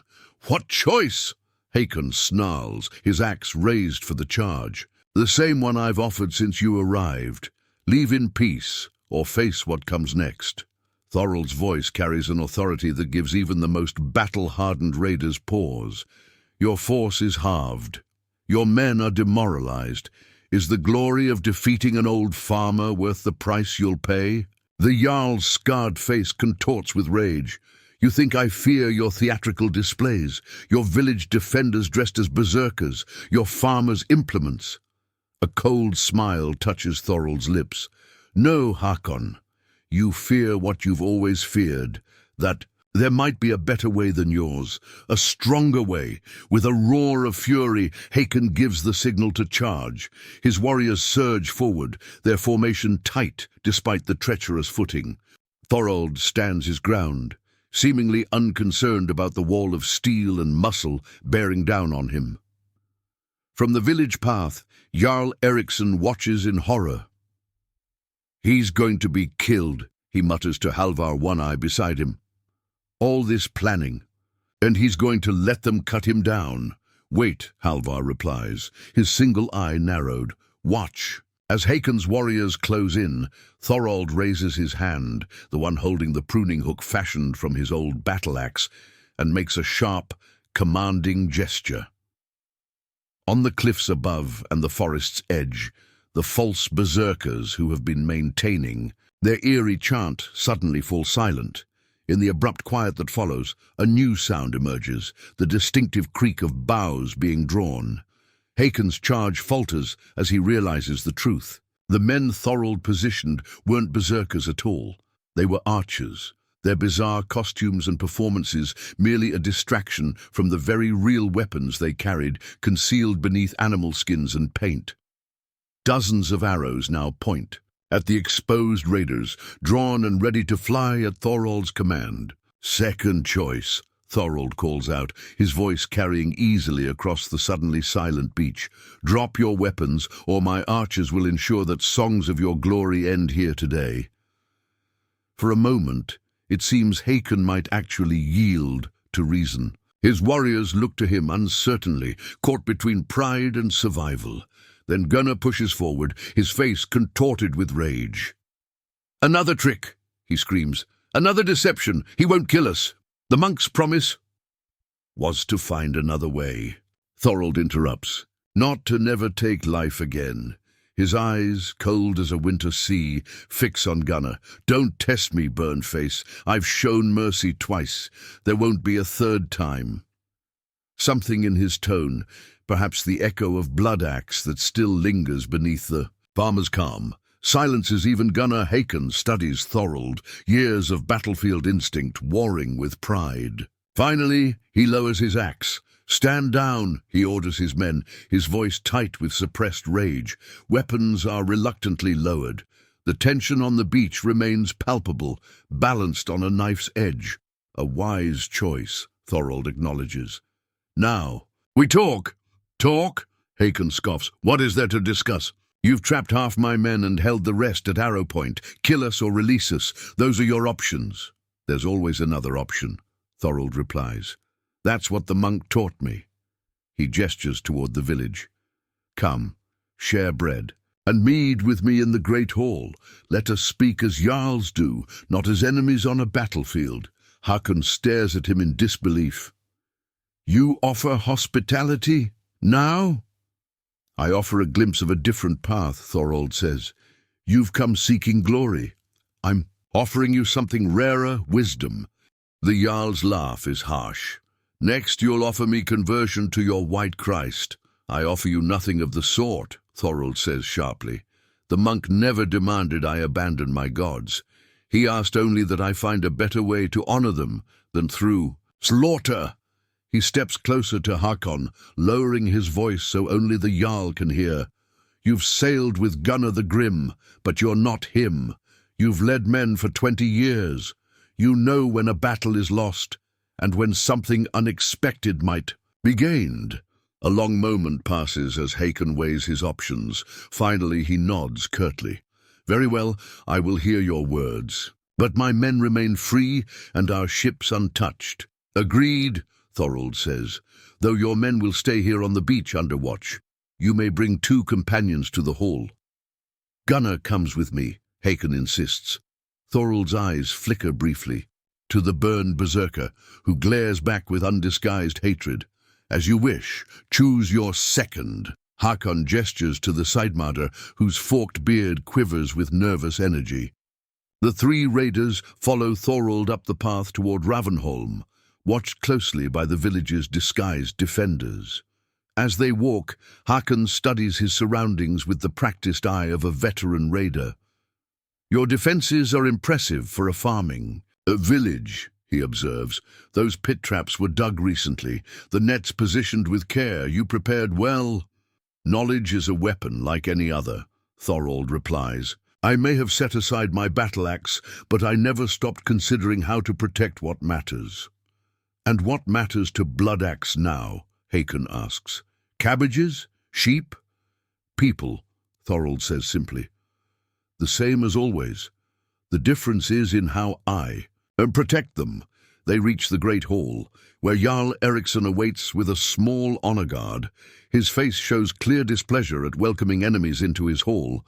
What choice? Hakon snarls, his axe raised for the charge. The same one I've offered since you arrived. Leave in peace, or face what comes next. Thorald's voice carries an authority that gives even the most battle-hardened raiders pause. Your force is halved. Your men are demoralized. Is the glory of defeating an old farmer worth the price you'll pay? The Jarl's scarred face contorts with rage. You think I fear your theatrical displays, your village defenders dressed as berserkers, your farmers' implements? A cold smile touches Thorald's lips. No, Hakon. You fear what you've always feared, that there might be a better way than yours, a stronger way. With a roar of fury, Hakon gives the signal to charge. His warriors surge forward, their formation tight despite the treacherous footing. Thorald stands his ground, seemingly unconcerned about the wall of steel and muscle bearing down on him. From the village path, Jarl Eriksson watches in horror. He's going to be killed, he mutters to Halvar One-Eye beside him. All this planning, and he's going to let them cut him down. Wait, Halvar replies, his single eye narrowed. Watch. As Hakon's warriors close in, Thorald raises his hand, the one holding the pruning hook fashioned from his old battle axe, and makes a sharp, commanding gesture. On the cliffs above and the forest's edge, the false berserkers who have been maintaining their eerie chant suddenly fall silent. In the abrupt quiet that follows, a new sound emerges, the distinctive creak of bows being drawn. Hakon's charge falters as he realizes the truth. The men Thorald positioned weren't berserkers at all. They were archers, their bizarre costumes and performances merely a distraction from the very real weapons they carried, concealed beneath animal skins and paint. Dozens of arrows now point at the exposed raiders, drawn and ready to fly at Thorald's command. Second choice, Thorald calls out, his voice carrying easily across the suddenly silent beach. Drop your weapons, or my archers will ensure that songs of your glory end here today. For a moment, it seems Hakon might actually yield to reason. His warriors look to him uncertainly, caught between pride and survival. Then Gunnar pushes forward, his face contorted with rage. Another trick, he screams. Another deception. He won't kill us. The monk's promise was to find another way. Thorald interrupts. Not to never take life again. His eyes, cold as a winter sea, fix on Gunnar. Don't test me, Burnface. I've shown mercy twice. There won't be a third time. Something in his tone, perhaps the echo of Bloodaxe that still lingers beneath the farmer's calm, silences even Gunnar. Hakon studies Thorald, years of battlefield instinct warring with pride. Finally, he lowers his axe. Stand down, he orders his men, his voice tight with suppressed rage. Weapons are reluctantly lowered. The tension on the beach remains palpable, balanced on a knife's edge. A wise choice, Thorald acknowledges. Now, we talk. Talk? Hakon scoffs. What is there to discuss? You've trapped half my men and held the rest at arrow point. Kill us or release us. Those are your options. There's always another option, Thorald replies. That's what the monk taught me. He gestures toward the village. Come, share bread, and mead with me in the great hall. Let us speak as jarls do, not as enemies on a battlefield. Hakon stares at him in disbelief. You offer hospitality? Now? I offer a glimpse of a different path, Thorald says. You've come seeking glory. I'm offering you something rarer, wisdom. The Jarl's laugh is harsh. Next you'll offer me conversion to your white Christ. I offer you nothing of the sort, Thorald says sharply. The monk never demanded I abandon my gods. He asked only that I find a better way to honor them than through slaughter. He steps closer to Hakon, lowering his voice so only the Jarl can hear. You've sailed with Gunnar the Grim, but you're not him. You've led men for 20 years. You know when a battle is lost, and when something unexpected might be gained. A long moment passes as Hakon weighs his options. Finally he nods curtly. Very well, I will hear your words. But my men remain free, and our ships untouched. Agreed, Thorald says, though your men will stay here on the beach under watch. You may bring 2 companions to the hall. Gunnar comes with me, Hakon insists. Thorald's eyes flicker briefly, to the burned berserker, who glares back with undisguised hatred. As you wish, choose your second. Hakon gestures to the Sidemarder, whose forked beard quivers with nervous energy. The three raiders follow Thorald up the path toward Ravnholm, watched closely by the village's disguised defenders. As they walk, Hakon studies his surroundings with the practiced eye of a veteran raider. "Your defenses are impressive for a farming village," he observes. "Those pit traps were dug recently, the nets positioned with care. You prepared well." "Knowledge is a weapon like any other," Thorald replies. "I may have set aside my battle axe, but I never stopped considering how to protect what matters." "And what matters to Bloodaxe now?" Hakon asks. "Cabbages? Sheep?" "People," Thorald says simply. "The same as always. The difference is in how I protect them." They reach the great hall, where Jarl Eriksson awaits with a small honor guard. His face shows clear displeasure at welcoming enemies into his hall,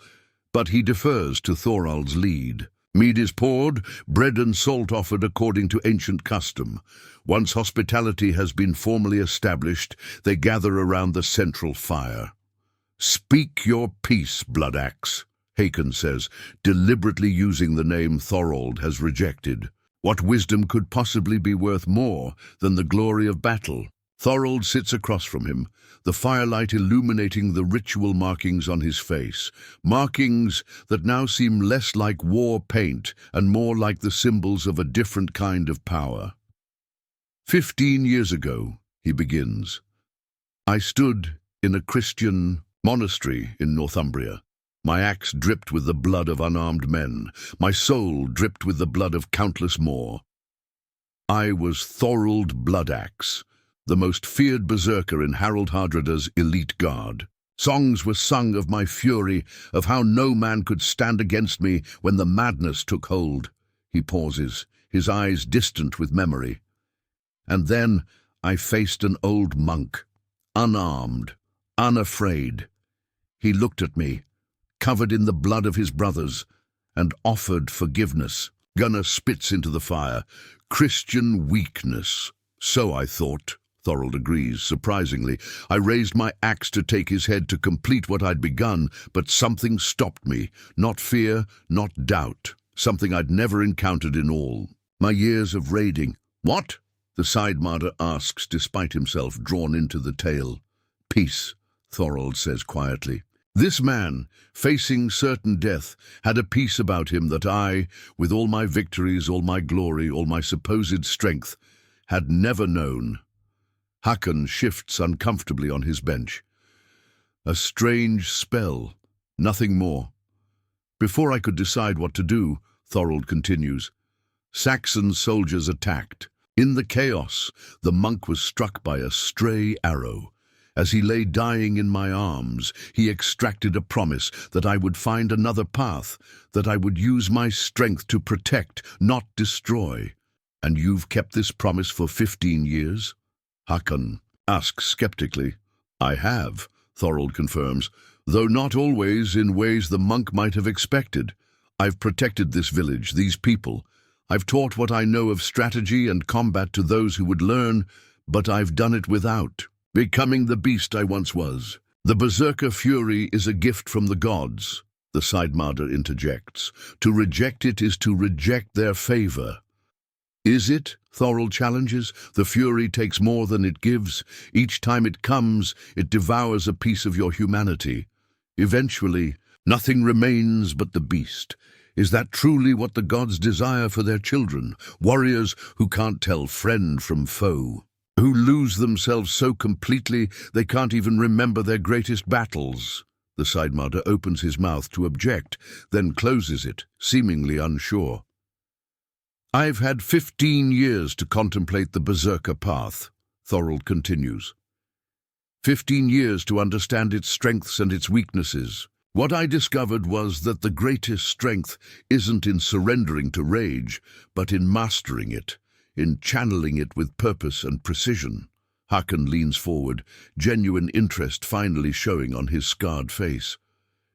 but he defers to Thorald's lead. Mead is poured, bread and salt offered according to ancient custom. Once hospitality has been formally established, they gather around the central fire. "Speak your peace, Bloodaxe," Hakon says, deliberately using the name Thorald has rejected. "What wisdom could possibly be worth more than the glory of battle?" Thorald sits across from him, the firelight illuminating the ritual markings on his face, markings that now seem less like war paint and more like the symbols of a different kind of power. 15 years ago, he begins, I stood in a Christian monastery in Northumbria. My axe dripped with the blood of unarmed men. My soul dripped with the blood of countless more. I was Thorald Bloodaxe, the most feared berserker in Harald Hardrada's elite guard. Songs were sung of my fury, of how no man could stand against me when the madness took hold. He pauses, his eyes distant with memory. And then I faced an old monk, unarmed, unafraid. He looked at me, covered in the blood of his brothers, and offered forgiveness. Gunnar spits into the fire. Christian weakness. So I thought. Thorald agrees, surprisingly. I raised my axe to take his head to complete what I'd begun, but something stopped me. Not fear, not doubt. Something I'd never encountered in all my years of raiding. What? The Sidemarder asks, despite himself drawn into the tale. Peace, Thorald says quietly. This man, facing certain death, had a peace about him that I, with all my victories, all my glory, all my supposed strength, had never known. Hakon shifts uncomfortably on his bench. A strange spell, nothing more. Before I could decide what to do, Thorald continues, Saxon soldiers attacked. In the chaos, the monk was struck by a stray arrow. As he lay dying in my arms, he extracted a promise that I would find another path, that I would use my strength to protect, not destroy. And you've kept this promise for 15 years? Hakon asks skeptically. I have, Thorald confirms, though not always in ways the monk might have expected. I've protected this village, these people. I've taught what I know of strategy and combat to those who would learn, but I've done it without becoming the beast I once was. The Berserker fury is a gift from the gods, the Sidemarder interjects. To reject it is to reject their favor. Is it? Thorald challenges. The fury takes more than it gives. Each time it comes, it devours a piece of your humanity. Eventually, nothing remains but the beast. Is that truly what the gods desire for their children? Warriors who can't tell friend from foe, who lose themselves so completely they can't even remember their greatest battles. The Sidemarder opens his mouth to object, then closes it, seemingly unsure. I've had 15 years to contemplate the Berserker path, Thorald continues. 15 years to understand its strengths and its weaknesses. What I discovered was that the greatest strength isn't in surrendering to rage, but in mastering it, in channeling it with purpose and precision. Hakon leans forward, genuine interest finally showing on his scarred face.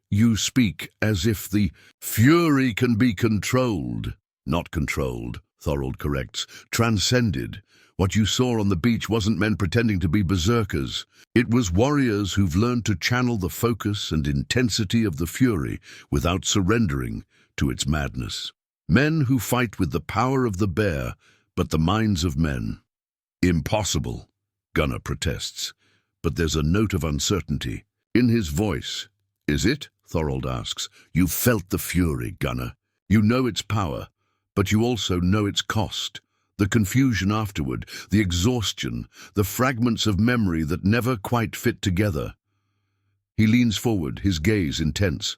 You speak as if the fury can be controlled. Not controlled, Thorald corrects, transcended. What you saw on the beach wasn't men pretending to be berserkers. It was warriors who've learned to channel the focus and intensity of the fury without surrendering to its madness. Men who fight with the power of the bear, but the minds of men. Impossible, Gunnar protests, but there's a note of uncertainty in his voice. Is it? Thorald asks. You felt the fury, Gunnar. You know its power, but you also know its cost. The confusion afterward, the exhaustion, the fragments of memory that never quite fit together. He leans forward, his gaze intense.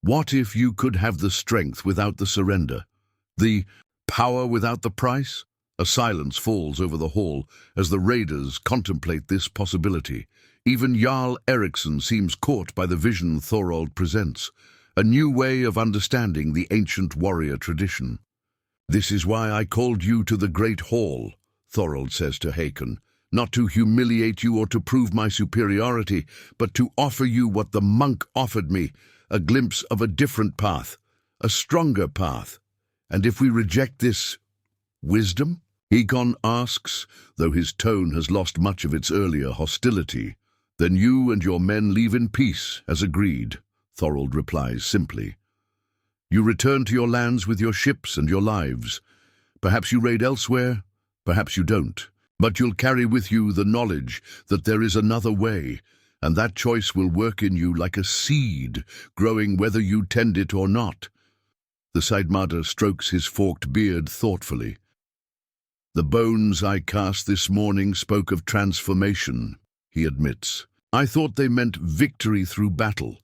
What if you could have the strength without the surrender? The power without the price? A silence falls over the hall as the raiders contemplate this possibility. Even Jarl Eriksson seems caught by the vision Thorald presents, a new way of understanding the ancient warrior tradition. This is why I called you to the Great Hall, Thorald says to Hakon, not to humiliate you or to prove my superiority, but to offer you what the monk offered me, a glimpse of a different path, a stronger path. And if we reject this wisdom? Hakon asks, though his tone has lost much of its earlier hostility. Then you and your men leave in peace, as agreed, Thorald replies simply. You return to your lands with your ships and your lives. Perhaps you raid elsewhere, perhaps you don't. But you'll carry with you the knowledge that there is another way, and that choice will work in you like a seed, growing whether you tend it or not. The Saidmada strokes his forked beard thoughtfully. The bones I cast this morning spoke of transformation, he admits. I thought they meant victory through battle.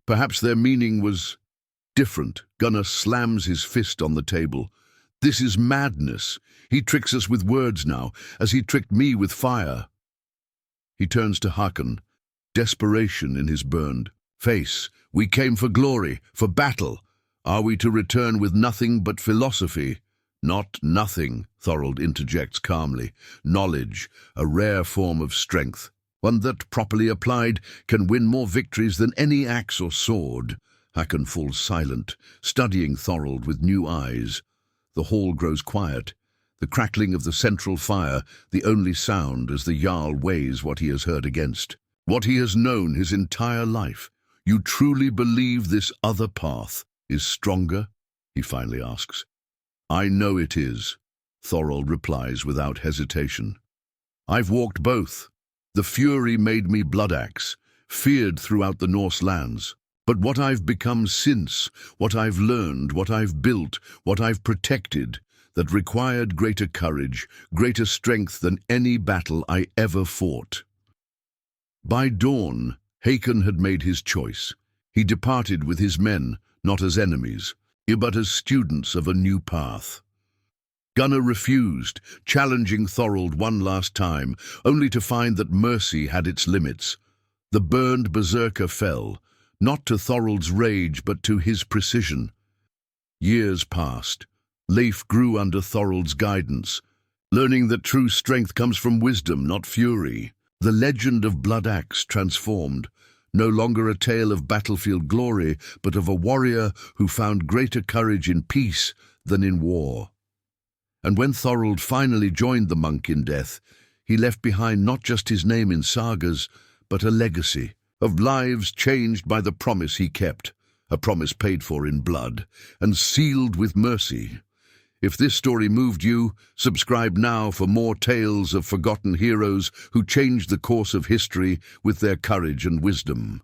Perhaps their meaning was different. Gunnar slams his fist on the table. This is madness. He tricks us with words now, as he tricked me with fire. He turns to Hakon, desperation in his burned face. We came for glory, for battle. Are we to return with nothing but philosophy? Not nothing, Thorald interjects calmly. Knowledge, a rare form of strength, one that, properly applied, can win more victories than any axe or sword. Hakon falls silent, studying Thorald with new eyes. The hall grows quiet, the crackling of the central fire, the only sound as the Jarl weighs what he has heard against, what he has known his entire life. You truly believe this other path is stronger? He finally asks. I know it is, Thorald replies without hesitation. I've walked both. The fury made me Bloodaxe, feared throughout the Norse lands. But what I've become since, what I've learned, what I've built, what I've protected, that required greater courage, greater strength than any battle I ever fought. By dawn, Hakon had made his choice. He departed with his men, not as enemies, but as students of a new path. Gunnar refused, challenging Thorald one last time, only to find that mercy had its limits. The burned Berserker fell, not to Thorald's rage, but to his precision. Years passed. Leif grew under Thorald's guidance, learning that true strength comes from wisdom, not fury. The legend of Bloodaxe transformed, no longer a tale of battlefield glory, but of a warrior who found greater courage in peace than in war. And when Thorald finally joined the monk in death, he left behind not just his name in sagas, but a legacy of lives changed by the promise he kept, a promise paid for in blood and sealed with mercy. If this story moved you, subscribe now for more tales of forgotten heroes who changed the course of history with their courage and wisdom.